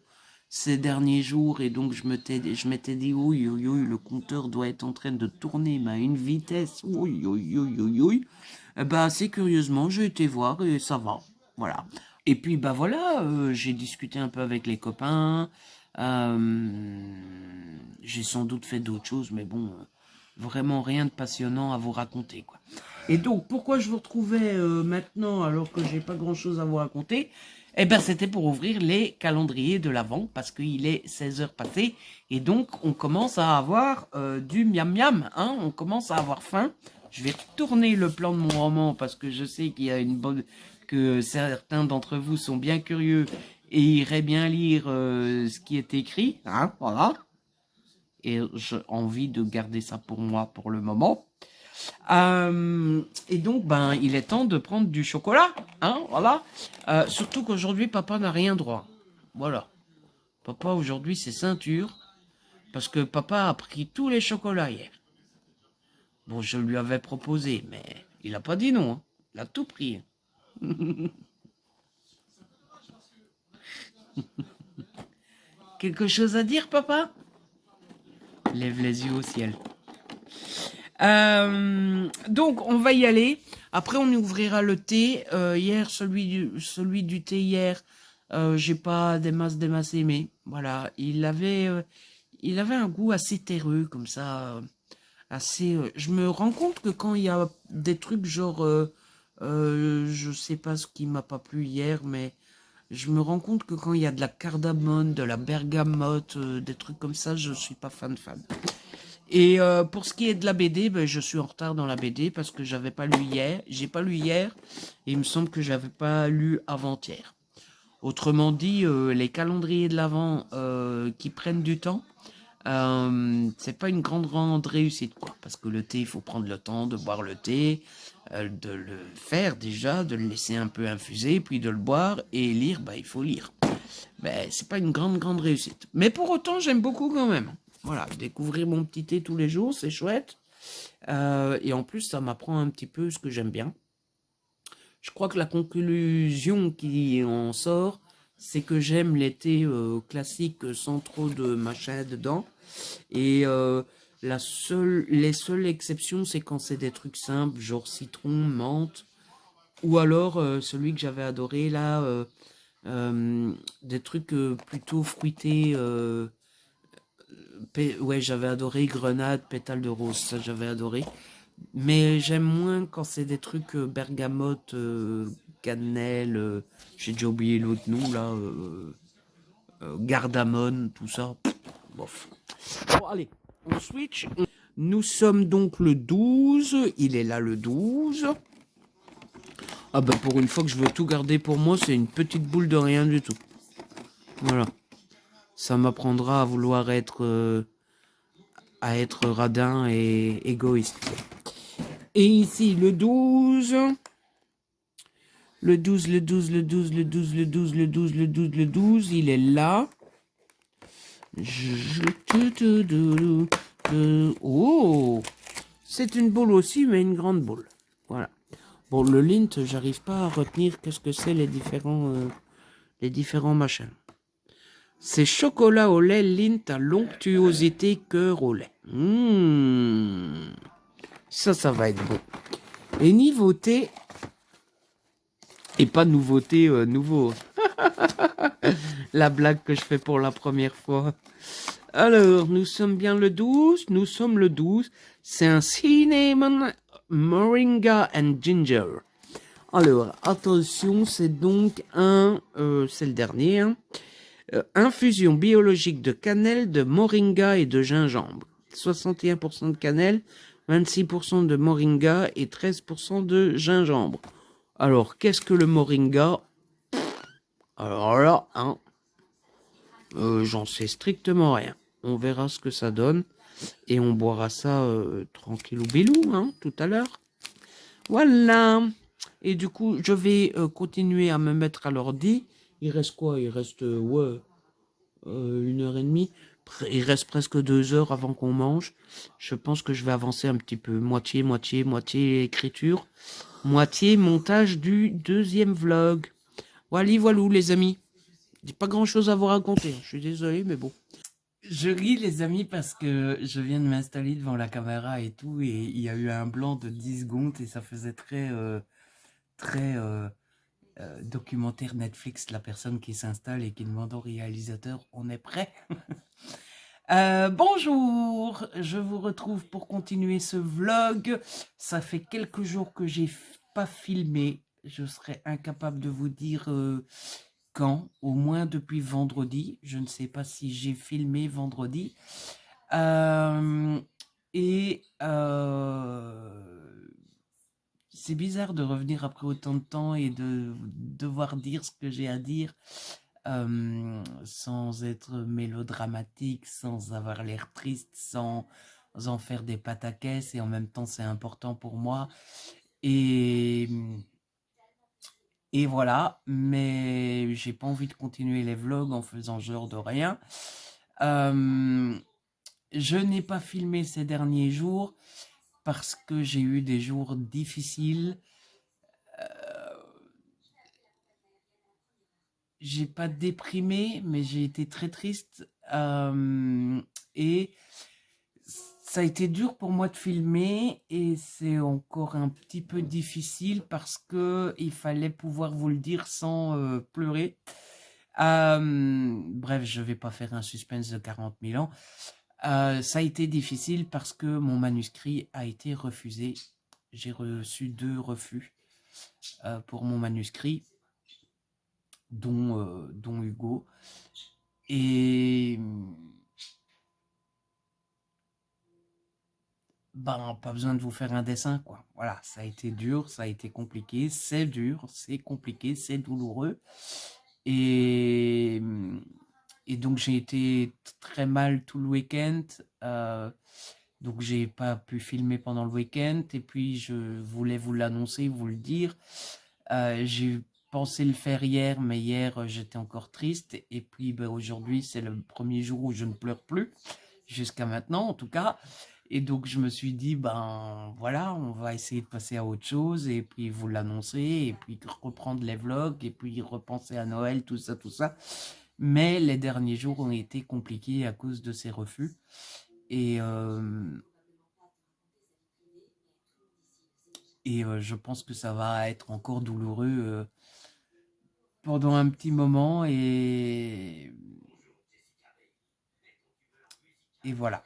ces derniers jours, et donc je m'étais dit, oui, oui, oui, le compteur doit être en train de tourner, mais à une vitesse, oui, oui, oui, oui, oui. Eh ben, assez curieusement, j'ai été voir et ça va, voilà. Et puis, voilà, j'ai discuté un peu avec les copains, j'ai sans doute fait d'autres choses, mais bon, vraiment rien de passionnant à vous raconter, quoi. Et donc, pourquoi je vous retrouvais maintenant alors que j'ai pas grand-chose à vous raconter? Eh ben, c'était pour ouvrir les calendriers de l'Avent, parce qu'il est 16 heures passées, et donc on commence à avoir du miam miam, hein, on commence à avoir faim. Je vais retourner le plan de mon roman, parce que je sais qu'il y a que certains d'entre vous sont bien curieux et iraient bien lire ce qui est écrit, hein, voilà. Et j'ai envie de garder ça pour moi pour le moment. Et donc, il est temps de prendre du chocolat, hein, voilà. Surtout qu'aujourd'hui, papa n'a rien droit. Voilà. Papa, aujourd'hui, c'est ceinture, parce que papa a pris tous les chocolats hier. Bon, je lui avais proposé, mais il n'a pas dit non, hein. Il a tout pris. Quelque chose à dire, papa? Lève les yeux au ciel. Donc, on va y aller. Après, on ouvrira le thé. Hier, celui du thé hier, j'ai pas des masses aimé. Voilà, il avait un goût assez terreux, comme ça, assez. Je me rends compte que quand il y a des trucs genre, je sais pas ce qui m'a pas plu hier, mais je me rends compte que quand il y a de la cardamone, de la bergamote, des trucs comme ça, je suis pas fan. Et pour ce qui est de la BD, je suis en retard dans la BD parce que j'avais pas lu hier. J'ai pas lu hier et il me semble que j'avais pas lu avant-hier. Autrement dit, les calendriers de l'Avent qui prennent du temps, c'est pas une grande réussite, quoi. Parce que le thé, il faut prendre le temps de boire le thé, de le faire déjà, de le laisser un peu infuser, puis de le boire, et lire, il faut lire. Mais c'est pas une grande réussite. Mais pour autant, j'aime beaucoup quand même. Voilà, découvrir mon petit thé tous les jours, c'est chouette. Et en plus, ça m'apprend un petit peu ce que j'aime bien. Je crois que la conclusion qui en sort, c'est que j'aime les thés classiques sans trop de machin dedans. Et les seules exceptions, c'est quand c'est des trucs simples, genre citron, menthe. Ou alors celui que j'avais adoré là, des trucs plutôt fruités. Ouais, j'avais adoré grenade, pétale de rose, ça j'avais adoré. Mais j'aime moins quand c'est des trucs bergamote, cannelle, j'ai déjà oublié l'autre nom là, cardamone, tout ça. Bof. Bon, allez, on switch. Nous sommes donc le 12, il est là le 12. Ah pour une fois que je veux tout garder pour moi, c'est une petite boule de rien du tout. Voilà. Ça m'apprendra à vouloir être radin et égoïste. Et ici, le 12. Le 12, le 12, le 12, le 12, le 12, le 12, le 12, le 12, il est là. Oh, C'est une boule aussi, mais une grande boule. Voilà. Bon, le lint, j'arrive pas à retenir qu'est-ce que c'est les différents machins. C'est chocolat au lait, lint à l'onctuosité, cœur au lait. Ça va être bon. Et nouveauté, et pas nouveauté nouveau. La blague que je fais pour la première fois. Alors, nous sommes bien le 12. Nous sommes le 12. C'est un cinnamon, moringa and ginger. Alors, attention, c'est donc c'est le dernier, hein. Infusion biologique de cannelle, de moringa et de gingembre. 61% de cannelle, 26% de moringa et 13% de gingembre. Alors, qu'est-ce que le moringa? Alors là, hein, j'en sais strictement rien. On verra ce que ça donne et on boira ça tranquille ou bilou, hein, tout à l'heure. Voilà. Et du coup, je vais continuer à me mettre à l'ordi. Il reste quoi? Il reste 1h30. Il reste presque 2 heures avant qu'on mange. Je pense que je vais avancer un petit peu. Moitié, moitié, moitié écriture. Moitié montage du deuxième vlog. Voilà, voilou les amis. J'ai pas grand chose à vous raconter. Je suis désolé, mais bon. Je ris les amis parce que je viens de m'installer devant la caméra et tout. Et il y a eu un blanc de 10 secondes et ça faisait très documentaire Netflix, la personne qui s'installe et qui demande au réalisateur, on est prêt? Bonjour, je vous retrouve pour continuer ce vlog. Ça fait quelques jours que j'ai pas filmé. Je serais incapable de vous dire quand, au moins depuis vendredi. Je ne sais pas si j'ai filmé vendredi. Et c'est bizarre de revenir après autant de temps et de devoir dire ce que j'ai à dire sans être mélodramatique, sans avoir l'air triste, sans en faire des pataquès, et en même temps c'est important pour moi. Et, et voilà, mais j'ai pas envie de continuer les vlogs en faisant genre de rien. Je n'ai pas filmé ces derniers jours parce que j'ai eu des jours difficiles. J'ai pas déprimé, mais j'ai été très triste. Et ça a été dur pour moi de filmer et c'est encore un petit peu difficile parce que il fallait pouvoir vous le dire sans pleurer. Bref, je vais pas faire un suspense de 40 000 ans. Ça a été difficile parce que mon manuscrit a été refusé. J'ai reçu 2 refus pour mon manuscrit, dont Hugo. Et ben, pas besoin de vous faire un dessin, quoi. Voilà, ça a été dur, ça a été compliqué, c'est dur, c'est compliqué, c'est douloureux. Et, et donc j'ai été très mal tout le week-end. Donc j'ai pas pu filmer pendant le week-end. Et puis je voulais vous l'annoncer, vous le dire. J'ai pensé le faire hier, mais hier j'étais encore triste. Et puis ben, aujourd'hui c'est le premier jour où je ne pleure plus, jusqu'à maintenant en tout cas. Et donc je me suis dit, ben voilà, on va essayer de passer à autre chose, et puis vous l'annoncer, et puis reprendre les vlogs, et puis repenser à Noël, tout ça, tout ça. Mais les derniers jours ont été compliqués à cause de ces refus. Et, je pense que ça va être encore douloureux pendant un petit moment. Et voilà.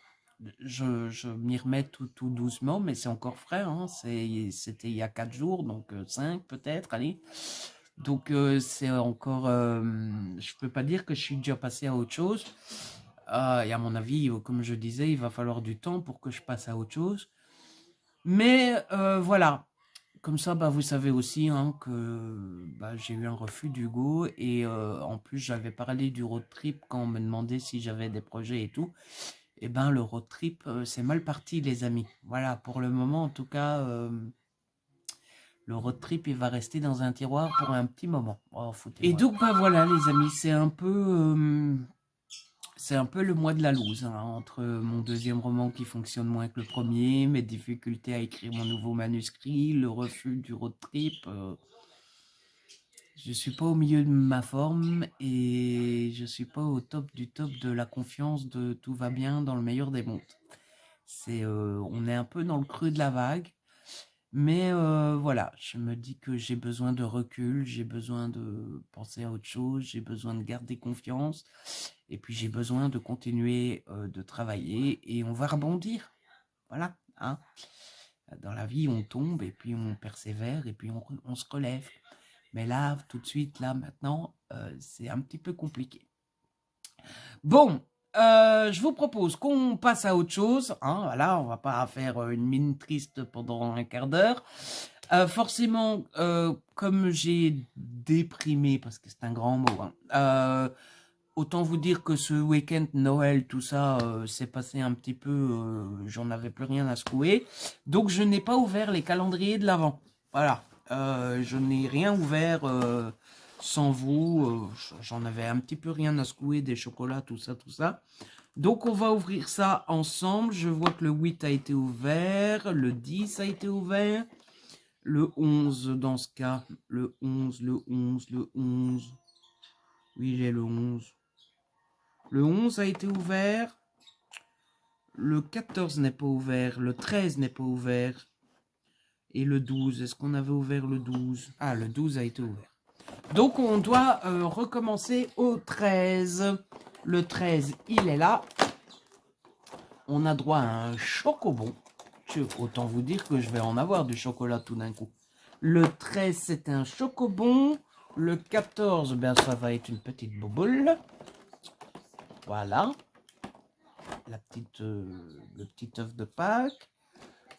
Je m'y remets tout doucement, mais c'est encore frais, hein. C'était il y a 4 jours, donc 5 peut-être, allez. Donc c'est encore... je peux pas dire que je suis déjà passé à autre chose. Et à mon avis, comme je disais, il va falloir du temps pour que je passe à autre chose. Mais voilà. Comme ça, bah, vous savez aussi hein, que bah, j'ai eu un refus d'Hugo. Et en plus, j'avais parlé du road trip quand on me demandait si j'avais des projets et tout. Et ben, le road trip, c'est mal parti, les amis. Voilà, pour le moment, en tout cas, le road trip, il va rester dans un tiroir pour un petit moment. Oh, et donc, bah voilà, les amis, c'est un peu c'est un peu le mois de la loose, hein, entre mon deuxième roman qui fonctionne moins que le premier, mes difficultés à écrire mon nouveau manuscrit, le refus du road trip. Je suis pas au milieu de ma forme et je suis pas au top du top de la confiance de tout va bien dans le meilleur des mondes. On est un peu dans le creux de la vague, mais voilà, je me dis que j'ai besoin de recul, j'ai besoin de penser à autre chose, j'ai besoin de garder confiance et puis j'ai besoin de continuer de travailler et on va rebondir. Voilà, hein. Dans la vie, on tombe et puis on persévère et puis on se relève. Mais là, tout de suite, là, maintenant, c'est un petit peu compliqué. Bon, je vous propose qu'on passe à autre chose. Hein, voilà, on va pas faire une mine triste pendant un quart d'heure. Forcément, comme j'ai déprimé, parce que c'est un grand mot, hein, autant vous dire que ce week-end, Noël, tout ça, s'est passé un petit peu, j'en avais plus rien à secouer. Donc, je n'ai pas ouvert les calendriers de l'Avent. Voilà. Je n'ai rien ouvert sans vous. J'en avais un petit peu rien à secouer, des chocolats, tout ça, tout ça. Donc, on va ouvrir ça ensemble. Je vois que le 8 a été ouvert, le 10 a été ouvert, le 11 dans ce cas, le 11. Oui, il est le 11. Le 11 a été ouvert. Le 14 n'est pas ouvert. Le 13 n'est pas ouvert. Et le 12, est-ce qu'on avait ouvert le 12? Ah, le 12 a été ouvert. Donc, on doit recommencer au 13. Le 13, il est là. On a droit à un chocobon. Autant vous dire que je vais en avoir du chocolat tout d'un coup. Le 13, c'est un chocobon. Le 14, ben, ça va être une petite bouboule. Voilà. Le petit œuf de Pâques.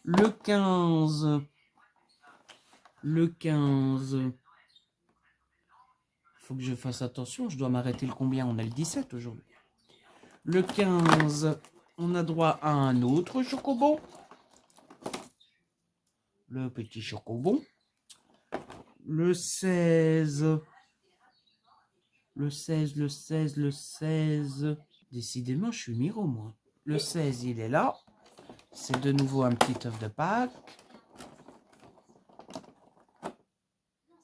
Le 15, faut que je fasse attention, je dois m'arrêter le combien? On a le 17 aujourd'hui. Le 15, on a droit à un autre chocobon. Le petit chocobon. Le 16, décidément, je suis miro, moi. Le 16, il est là. C'est de nouveau un petit œuf de Pâques.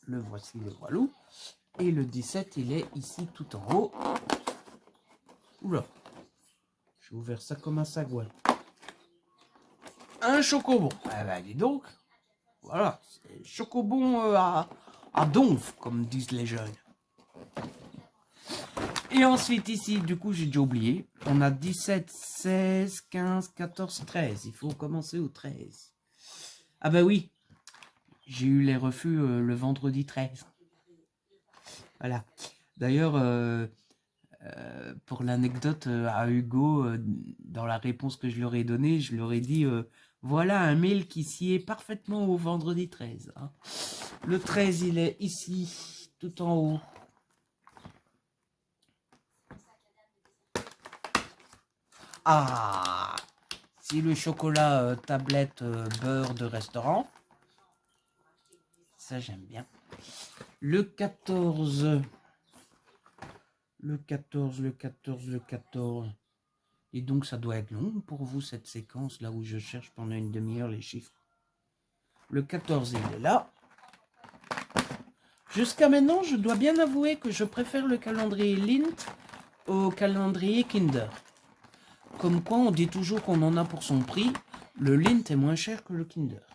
Le voici, le voilou. Et le 17, il est ici tout en haut. Oula. J'ai ouvert ça comme un sagouin. Un chocobon. Ah ben, dis donc. Voilà. C'est chocobon à donf, comme disent les jeunes. Et ensuite, ici, du coup, j'ai déjà oublié. On a 17, 16, 15, 14, 13. Il faut commencer au 13. Ah ben oui. J'ai eu les refus le vendredi 13. Voilà. D'ailleurs, pour l'anecdote à Hugo, dans la réponse que je leur ai donnée, je leur ai dit voilà un mail qui sied parfaitement au vendredi 13. Hein. Le 13, il est ici, tout en haut. Ah, c'est le chocolat tablette beurre de restaurant. Ça, j'aime bien. Le 14. Le 14. Et donc, ça doit être long pour vous, cette séquence, là où je cherche pendant une demi-heure les chiffres. Le 14, il est là. Jusqu'à maintenant, je dois bien avouer que je préfère le calendrier Lindt au calendrier Kinder. Comme quoi, on dit toujours qu'on en a pour son prix. Le Lindt est moins cher que le Kinder.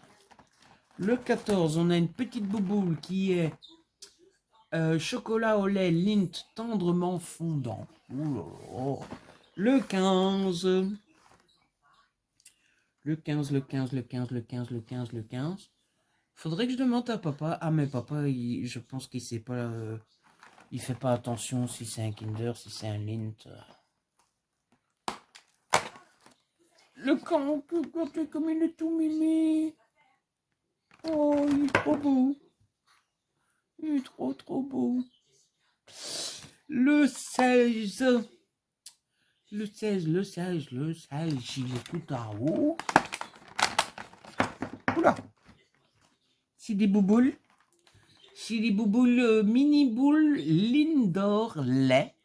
Le 14, on a une petite bouboule qui est chocolat au lait Lindt tendrement fondant. Ouh, le 15. Le 15. Faudrait que je demande à papa. Ah, mais papa, je pense qu'il sait pas. Il fait pas attention si c'est un Kinder, si c'est un Lindt. Le camp, regardez comme il est tout mimi. Oh, il est trop beau. Il est trop beau. Le 16. Le 16, il est tout en haut. Oula. C'est des bouboules. C'est des bouboules mini boules Lindor lait.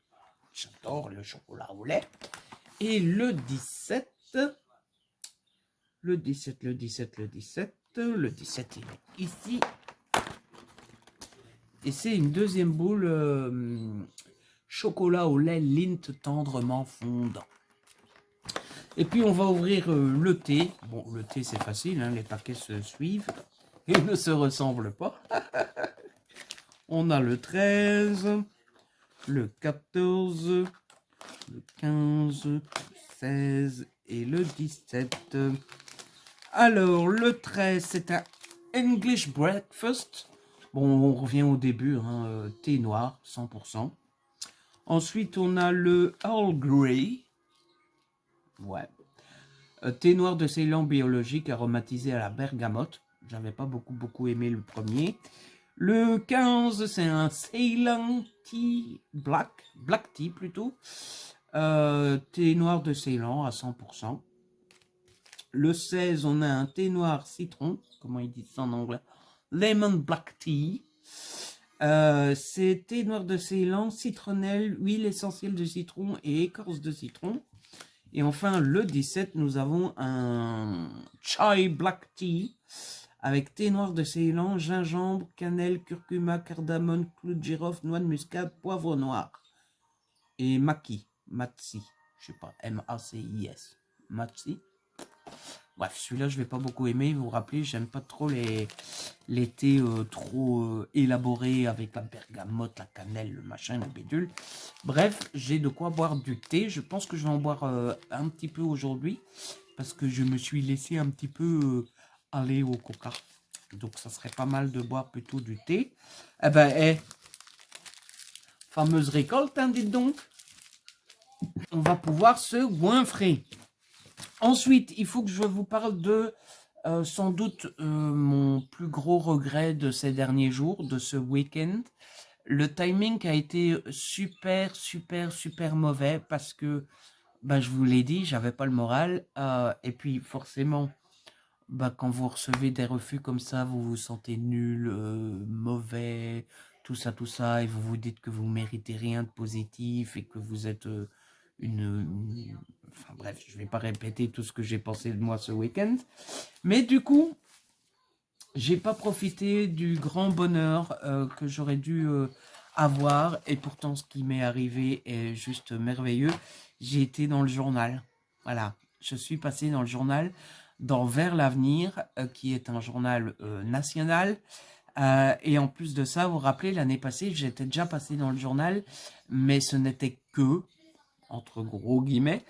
J'adore le chocolat au lait. Et le 17, il est ici. Et c'est une deuxième boule chocolat au lait Lindt tendrement fondant. Et puis on va ouvrir le thé. Bon, le thé c'est facile, hein, les paquets se suivent et ne se ressemblent pas. On a le 13, le 14, le 15, le 16 et le 17. Alors, le 13, c'est un English breakfast. Bon, on revient au début, hein, thé noir, 100%. Ensuite, on a le Earl Grey. Ouais. Thé noir de Ceylan biologique aromatisé à la bergamote. J'avais pas beaucoup aimé le premier. Le 15, c'est un Ceylan Tea Black Tea plutôt. Thé noir de Ceylan à 100%. Le 16, on a un thé noir citron. Comment ils disent ça en anglais? Lemon Black Tea. C'est thé noir de Ceylan, citronnelle, huile essentielle de citron et écorce de citron. Et enfin, le 17, nous avons un Chai Black Tea avec thé noir de Ceylan, gingembre, cannelle, curcuma, cardamome, clou de girofle, noix de muscade, poivre noir. Et matsi, je sais pas, M-A-C-I-S. Matsi. Bref, celui-là, je vais pas beaucoup aimer. Vous vous rappelez, j'aime pas trop les thés trop élaborés avec la bergamote, la cannelle, le machin, le bidule. Bref, j'ai de quoi boire du thé. Je pense que je vais en boire un petit peu aujourd'hui parce que je me suis laissé un petit peu aller au coca. Donc, ça serait pas mal de boire plutôt du thé. Eh ben, fameuse récolte, hein, dites donc. On va pouvoir se goinfrer. Ensuite, il faut que je vous parle de sans doute mon plus gros regret de ces derniers jours, de ce week-end. Le timing a été super mauvais parce que, bah, je vous l'ai dit, j'avais pas le moral. Et puis forcément, bah, quand vous recevez des refus comme ça, vous vous sentez nul, mauvais, tout ça, et vous vous dites que vous méritez rien de positif et que vous êtes enfin bref, je vais pas répéter tout ce que j'ai pensé de moi ce week-end. Mais du coup, j'ai pas profité du grand bonheur que j'aurais dû avoir. Et pourtant, ce qui m'est arrivé est juste merveilleux. J'ai été dans le journal. Voilà, je suis passé dans le journal, dans Vers l'avenir, qui est un journal national. Et en plus de ça, vous vous rappelez, l'année passée, j'étais déjà passé dans le journal, mais ce n'était que, entre gros guillemets,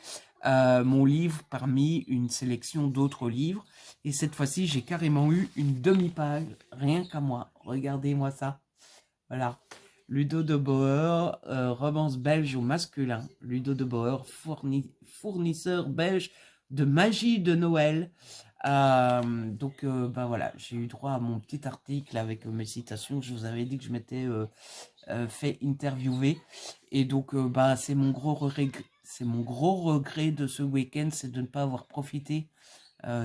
mon livre parmi une sélection d'autres livres. Et cette fois-ci, j'ai carrément eu une demi-page, rien qu'à moi. Regardez-moi ça. Voilà. Ludo de Boer, romance belge au masculin. Ludo de Boer, fournisseur belge de magie de Noël. Donc, ben voilà, j'ai eu droit à mon petit article avec mes citations. Je vous avais dit que je m'étais fait interviewer. Et donc, bah, c'est mon gros regret de ce week-end, c'est de ne pas avoir profité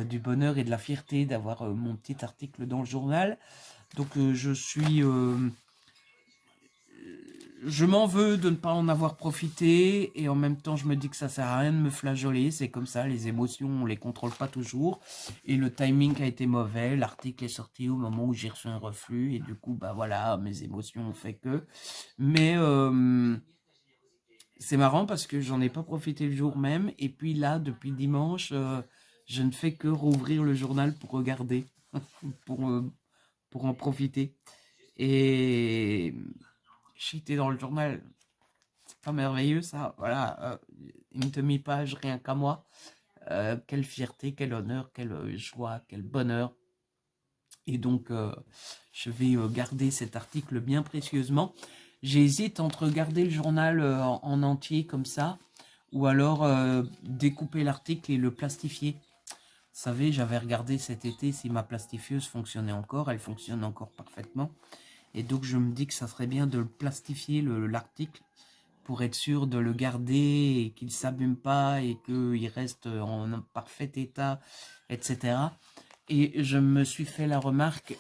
du bonheur et de la fierté d'avoir mon petit article dans le journal. Donc, je m'en veux de ne pas en avoir profité et en même temps je me dis que ça sert à rien de me flageoler, c'est comme ça, les émotions on les contrôle pas toujours et le timing a été mauvais, l'article est sorti au moment où j'ai reçu un reflux et du coup bah voilà, mes émotions ont fait que, mais c'est marrant parce que j'en ai pas profité le jour même et puis là depuis dimanche je ne fais que rouvrir le journal pour regarder, pour, euh, pour en profiter et j'étais dans le journal. C'est pas merveilleux ça, voilà, une demi-page rien qu'à moi. Quelle fierté, quel honneur, quelle joie, quel bonheur. Et donc, je vais garder cet article bien précieusement. J'hésite entre garder le journal en entier comme ça, ou alors découper l'article et le plastifier. Vous savez, j'avais regardé cet été si ma plastifieuse fonctionnait encore. Elle fonctionne encore parfaitement. Et donc, je me dis que ça serait bien de plastifier l'article pour être sûr de le garder et qu'il ne s'abîme pas et qu'il reste en parfait état, etc. Et je me suis fait la remarque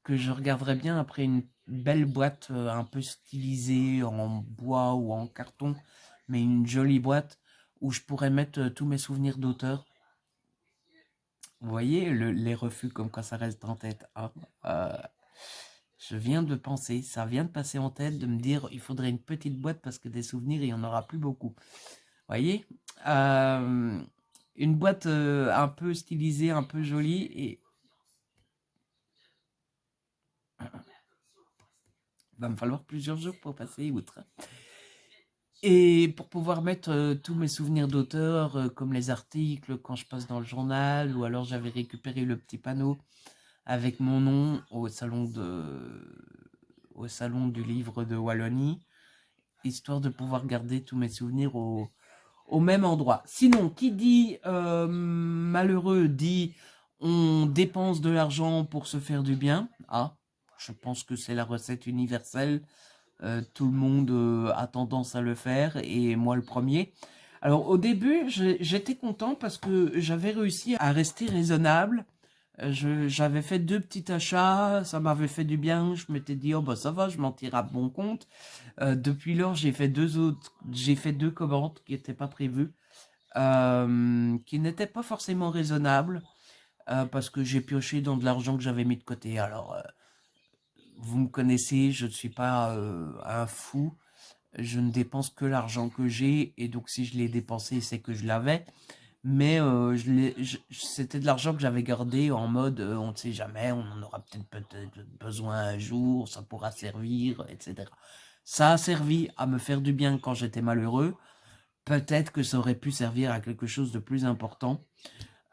que je regarderais bien après une belle boîte un peu stylisée en bois ou en carton, mais une jolie boîte où je pourrais mettre tous mes souvenirs d'auteur. Vous voyez, les refus comme quand ça reste en tête. Hein. Euh, je viens de penser, ça vient de passer en tête de me dire il faudrait une petite boîte parce que des souvenirs, il n'y en aura plus beaucoup. Vous voyez, Euh, une boîte un peu stylisée, un peu jolie et il va me falloir plusieurs jours pour passer outre. Et pour pouvoir mettre tous mes souvenirs d'auteur, comme les articles quand je passe dans le journal, ou alors j'avais récupéré le petit panneau avec mon nom au salon du livre de Wallonie, histoire de pouvoir garder tous mes souvenirs au même endroit. Sinon, qui dit malheureux dit on dépense de l'argent pour se faire du bien. Ah, je pense que c'est la recette universelle. Tout le monde a tendance à le faire et moi le premier. Alors au début, j'étais content parce que j'avais réussi à rester raisonnable. J'avais fait 2 petits achats, ça m'avait fait du bien. Je m'étais dit oh bah ça va, je m'en tire à bon compte. Depuis lors, j'ai fait 2 commandes qui n'étaient pas prévues, qui n'étaient pas forcément raisonnables parce que j'ai pioché dans de l'argent que j'avais mis de côté. Alors vous me connaissez, je ne suis pas un fou. Je ne dépense que l'argent que j'ai, et donc si je l'ai dépensé, c'est que je l'avais. Mais c'était de l'argent que j'avais gardé en mode, on ne sait jamais, on en aura peut-être besoin un jour, ça pourra servir, etc. Ça a servi à me faire du bien quand j'étais malheureux. Peut-être que ça aurait pu servir à quelque chose de plus important.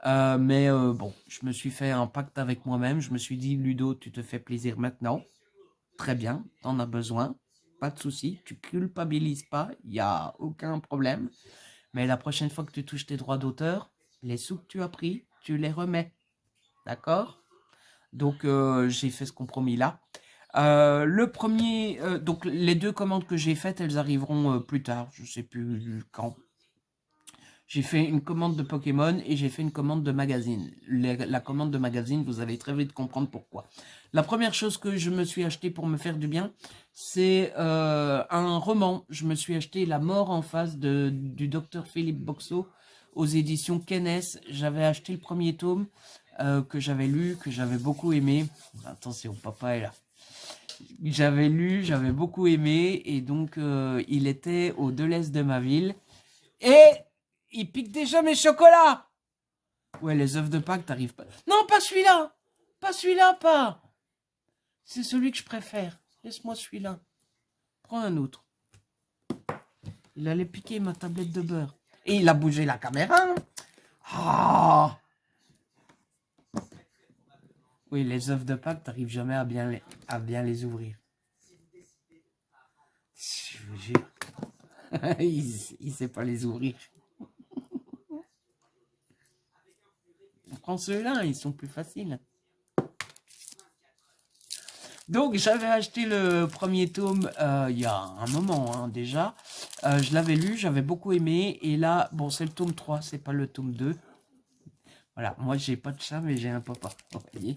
Mais bon, je me suis fait un pacte avec moi-même. Je me suis dit, Ludo, tu te fais plaisir maintenant. Très bien, t'en as besoin. Pas de souci, tu culpabilises pas, il n'y a aucun problème. Mais la prochaine fois que tu touches tes droits d'auteur, les sous que tu as pris, tu les remets. D'accord? Donc j'ai fait ce compromis-là. Donc les 2 commandes que j'ai faites, elles arriveront plus tard, je sais plus quand. J'ai fait une commande de Pokémon et j'ai fait une commande de magazine. La commande de magazine, vous allez très vite comprendre pourquoi. La première chose que je me suis acheté pour me faire du bien, c'est un roman. Je me suis acheté La mort en face du docteur Philippe Boxeau aux éditions Kennes. J'avais acheté le premier tome que j'avais lu, que j'avais beaucoup aimé. Attention, papa est là. J'avais lu, j'avais beaucoup aimé et donc il était au Deleuze de ma ville. Et il pique déjà mes chocolats. Ouais, les œufs de Pâques, t'arrives pas. Non, pas celui-là. Pas celui-là, pas. C'est celui que je préfère. Laisse-moi celui-là. Prends un autre. Il allait piquer ma tablette de beurre. Et il a bougé la caméra. Ah. Oui, les œufs de Pâques, t'arrives jamais à bien les ouvrir. Je vous jure. il sait pas les ouvrir. Prends ceux-là, ils sont plus faciles. Donc j'avais acheté le premier tome il y a un moment hein, déjà. Je l'avais lu, j'avais beaucoup aimé. Et là, bon c'est le tome 3, c'est pas le tome 2. Voilà, moi j'ai pas de chat mais j'ai un papa. Vous voyez.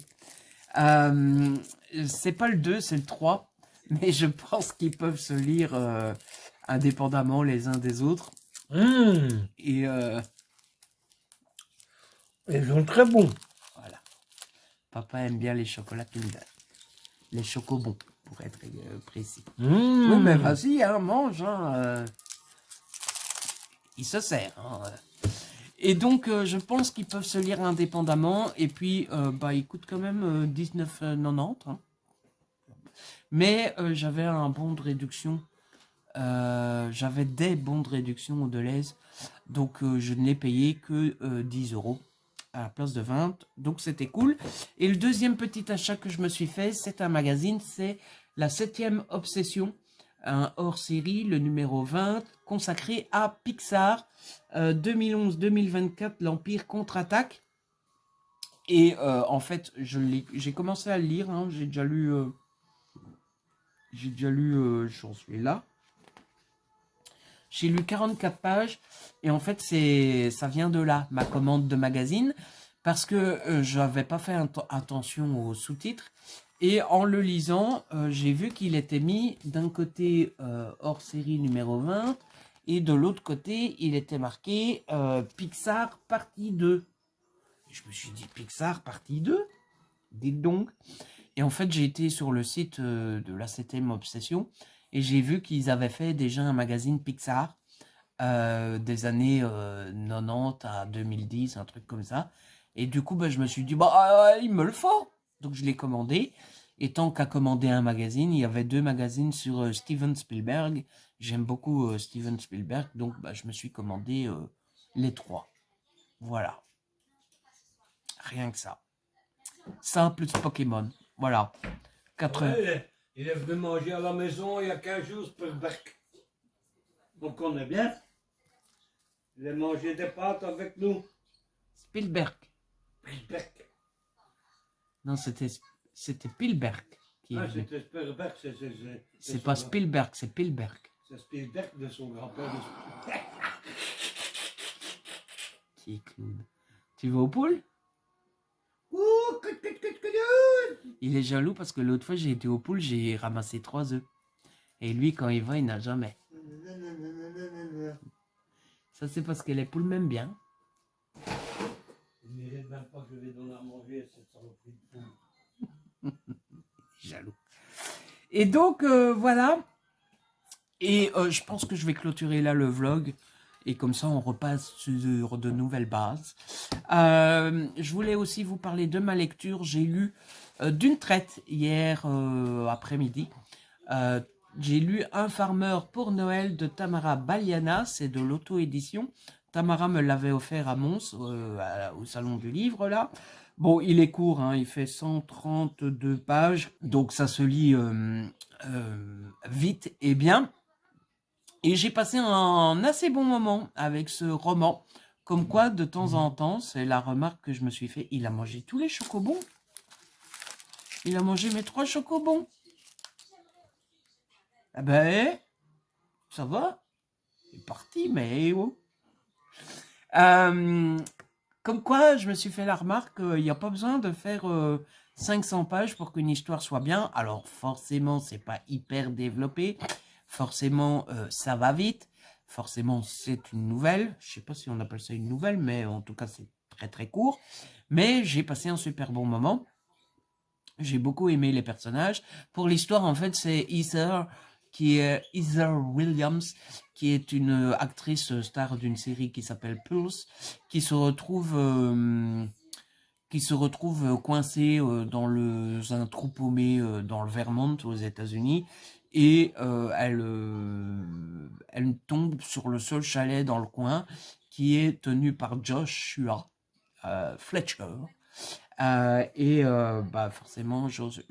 C'est pas le 2, c'est le 3. Mais je pense qu'ils peuvent se lire indépendamment les uns des autres. Et ils sont très bons. Voilà. Papa aime bien les chocolats Kinder. Les chocobons, pour être précis. Oui, mais vas-y, hein, mange. Hein, il se sert. Hein. Et donc, je pense qu'ils peuvent se lire indépendamment. Et puis, bah, ils coûtent quand même 19,90. Hein. Mais j'avais un bon de réduction. J'avais des bons de réduction au Deleuze. Donc, je ne l'ai payé que 10 € à la place de 20. Donc, c'était cool. Et le deuxième petit achat que je me suis fait, c'est un magazine. C'est la 7e Obsession. Un hors-série, le numéro 20, consacré à Pixar. 2011-2024, l'Empire contre-attaque. Et en fait, j'ai commencé à le lire. Hein, j'ai déjà lu... j'en suis là. J'ai lu 44 pages. Et en fait, ça vient de là, ma commande de magazine. parce que je n'avais pas fait attention aux sous-titres. Et en le lisant, j'ai vu qu'il était mis d'un côté hors série numéro 20 et de l'autre côté, il était marqué Pixar partie 2. Et je me suis dit, Pixar partie 2? Dites donc. Et en fait, j'ai été sur le site de la 7ème Obsession et j'ai vu qu'ils avaient fait déjà un magazine Pixar des années 90 à 2010, un truc comme ça. Et du coup, bah, je me suis dit, bah, il me le faut. Donc, je l'ai commandé. Et tant qu'à commander un magazine, il y avait 2 magazines sur Steven Spielberg. J'aime beaucoup Steven Spielberg, donc bah, je me suis commandé les 3. Voilà. Rien que ça. Ça plus Pokémon. Voilà. 4 Ouais, il est venu manger à la maison il y a 15 jours, Spielberg. On connaît bien. Il a mangé des pâtes avec nous. Spielberg. Spielberg. Non, c'était Spielberg qui est Ah, venu. c'était Spielberg. C'est pas Spielberg, c'est Spielberg. C'est Spielberg de son grand-père. Qui est clown. Tu vas au pool? Ouh, Il est jaloux parce que l'autre fois j'ai été au pool, j'ai ramassé 3 œufs. Et lui, quand il va, il n'a jamais. Ça, c'est parce que les poules m'aiment bien. Il ne mérite même pas que je vais donner à manger cette saloperie de poule. Jaloux. Et donc, voilà. Et je pense que je vais clôturer là le vlog. Et comme ça, on repasse sur de nouvelles bases. Je voulais aussi vous parler de ma lecture. J'ai lu d'une traite hier après-midi. J'ai lu Un farmer pour Noël de Tamara Baliana. C'est de l'auto-édition. Tamara me l'avait offert à Mons, au salon du livre, là. Bon, il est court, hein, il fait 132 pages. Donc, ça se lit vite et bien. Et j'ai passé un assez bon moment avec ce roman. Comme quoi, de temps en temps, c'est la remarque que je me suis fait, il a mangé tous les chocobons. Il a mangé mes 3 chocobons. Eh ben, ça va. Il est parti, mais oh. Comme quoi, je me suis fait la remarque qu'il n'y a pas besoin de faire 500 pages pour qu'une histoire soit bien. Alors, forcément, c'est pas hyper développé. Forcément, ça va vite. Forcément, c'est une nouvelle. Je sais pas si on appelle ça une nouvelle, mais en tout cas, c'est très très court. Mais j'ai passé un super bon moment. J'ai beaucoup aimé les personnages. Pour l'histoire, en fait, c'est Heather Williams, qui est une actrice star d'une série qui s'appelle Pulse, qui se retrouve coincée dans un trou paumé dans le Vermont aux États-Unis. Et elle tombe sur le seul chalet dans le coin qui est tenu par Joshua Fletcher. Bah forcément, Joshua,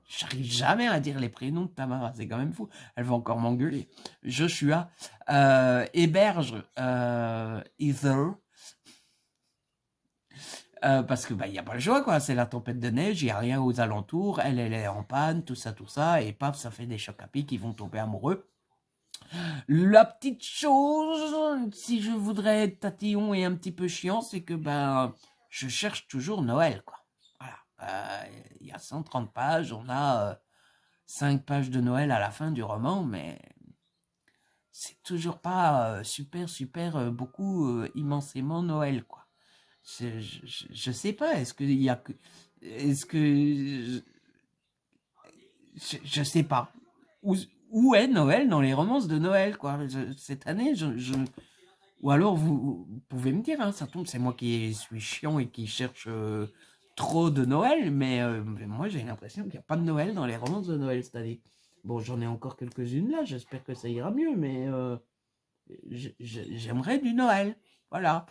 j'arrive jamais à dire les prénoms de Tamara, c'est quand même fou. Elle va encore m'engueuler. Joshua héberge Heather. Parce que bah il y a pas le choix quoi, c'est la tempête de neige, il y a rien aux alentours, elle est en panne, tout ça et paf ça fait des chocs à pic, ils vont tomber amoureux. La petite chose, si je voudrais être tatillon et un petit peu chiant, c'est que ben je cherche toujours Noël quoi. Voilà, il y a 130 pages, on a 5 pages de Noël à la fin du roman, mais c'est toujours pas super beaucoup immensément Noël quoi. Je sais pas, est-ce que il y a que, est-ce que je sais pas où est Noël dans les romances de Noël quoi. Cette année, ou alors vous pouvez me dire, hein, ça tombe, c'est moi qui suis chiant et qui cherche trop de Noël, mais moi j'ai l'impression qu'il n'y a pas de Noël dans les romances de Noël cette année. Bon, j'en ai encore quelques-unes là, j'espère que ça ira mieux, mais j'aimerais du Noël. Voilà.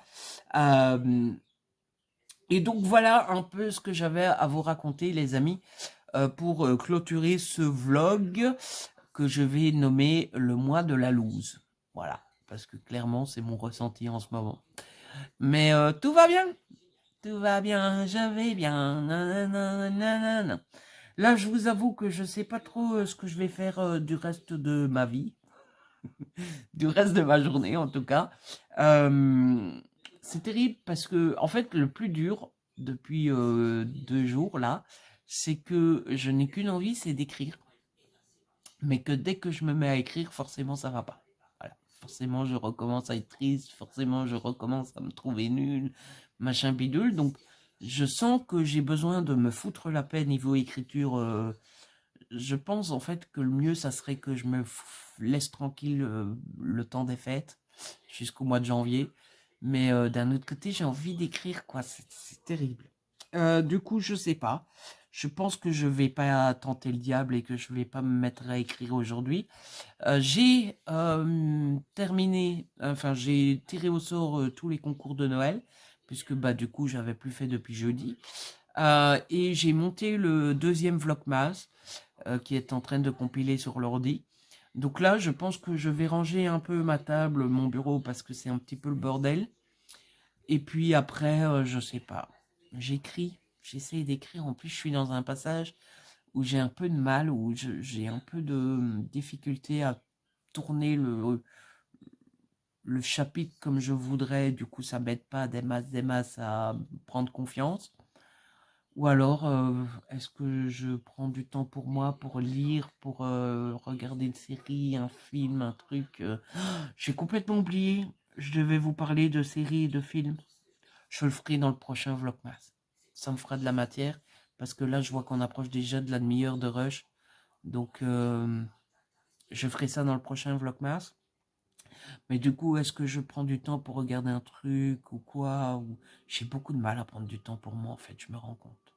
Et donc voilà un peu ce que j'avais à vous raconter les amis pour clôturer ce vlog que je vais nommer le mois de la loose. Voilà, parce que clairement c'est mon ressenti en ce moment. Mais tout va bien, je vais bien. Nanana. Là je vous avoue que je sais pas trop ce que je vais faire du reste de ma vie. du reste de ma journée en tout cas. C'est terrible parce que, en fait, le plus dur depuis 2 jours là, c'est que je n'ai qu'une envie, c'est d'écrire. Mais que dès que je me mets à écrire, forcément, ça va pas. Voilà. Forcément, je recommence à être triste, forcément, je recommence à me trouver nul, machin bidule. Donc, je sens que j'ai besoin de me foutre la paix niveau écriture. Je pense en fait que le mieux, ça serait que je me laisse tranquille le temps des fêtes jusqu'au mois de janvier. Mais d'un autre côté, j'ai envie d'écrire, quoi. C'est terrible. Du coup, je sais pas. Je pense que je vais pas tenter le diable et que je vais pas me mettre à écrire aujourd'hui. J'ai terminé, enfin j'ai tiré au sort tous les concours de Noël, puisque bah du coup j'avais plus fait depuis jeudi. Et j'ai monté le deuxième Vlogmas qui est en train de compiler sur l'ordi. Donc là, je pense que je vais ranger un peu ma table, mon bureau, parce que c'est un petit peu le bordel. Et puis après, je sais pas. J'écris, j'essaie d'écrire. En plus, je suis dans un passage où j'ai un peu de mal, où j'ai un peu de difficulté à tourner le chapitre comme je voudrais. Du coup, ça m'aide pas des masses à prendre confiance. Ou alors, est-ce que je prends du temps pour moi, pour lire, pour regarder une série, un film, un truc j'ai complètement oublié. Je devais vous parler de séries et de films. Je le ferai dans le prochain Vlogmas. Ça me fera de la matière, parce que là, je vois qu'on approche déjà de la demi-heure de rush. Donc, je ferai ça dans le prochain Vlogmas. Mais du coup, est-ce que je prends du temps pour regarder un truc ou quoi ou... J'ai beaucoup de mal à prendre du temps pour moi, en fait, je me rends compte.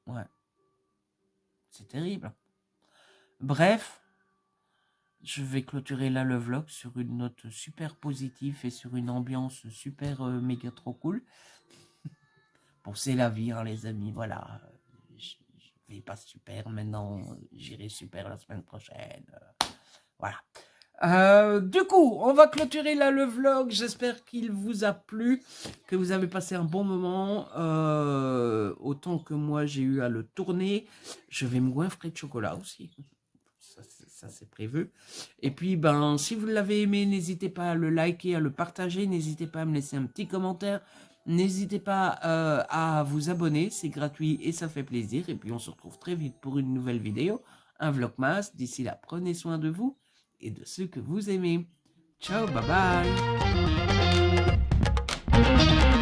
Ouais, c'est terrible. Bref, je vais clôturer là le vlog sur une note super positive et sur une ambiance super méga trop cool. Bon, c'est la vie, hein, les amis, voilà. Je vais pas super maintenant, j'irai super la semaine prochaine. Voilà. Du coup, on va clôturer là le vlog. J'espère qu'il vous a plu, que vous avez passé un bon moment. Autant que moi, j'ai eu à le tourner. Je vais me goinfrer de chocolat aussi. Ça c'est prévu. Et puis, ben, si vous l'avez aimé, n'hésitez pas à le liker, à le partager. N'hésitez pas à me laisser un petit commentaire. N'hésitez pas à vous abonner. C'est gratuit et ça fait plaisir. Et puis, on se retrouve très vite pour une nouvelle vidéo. Un vlogmas. D'ici là, prenez soin de vous et de ceux que vous aimez. Ciao, bye bye.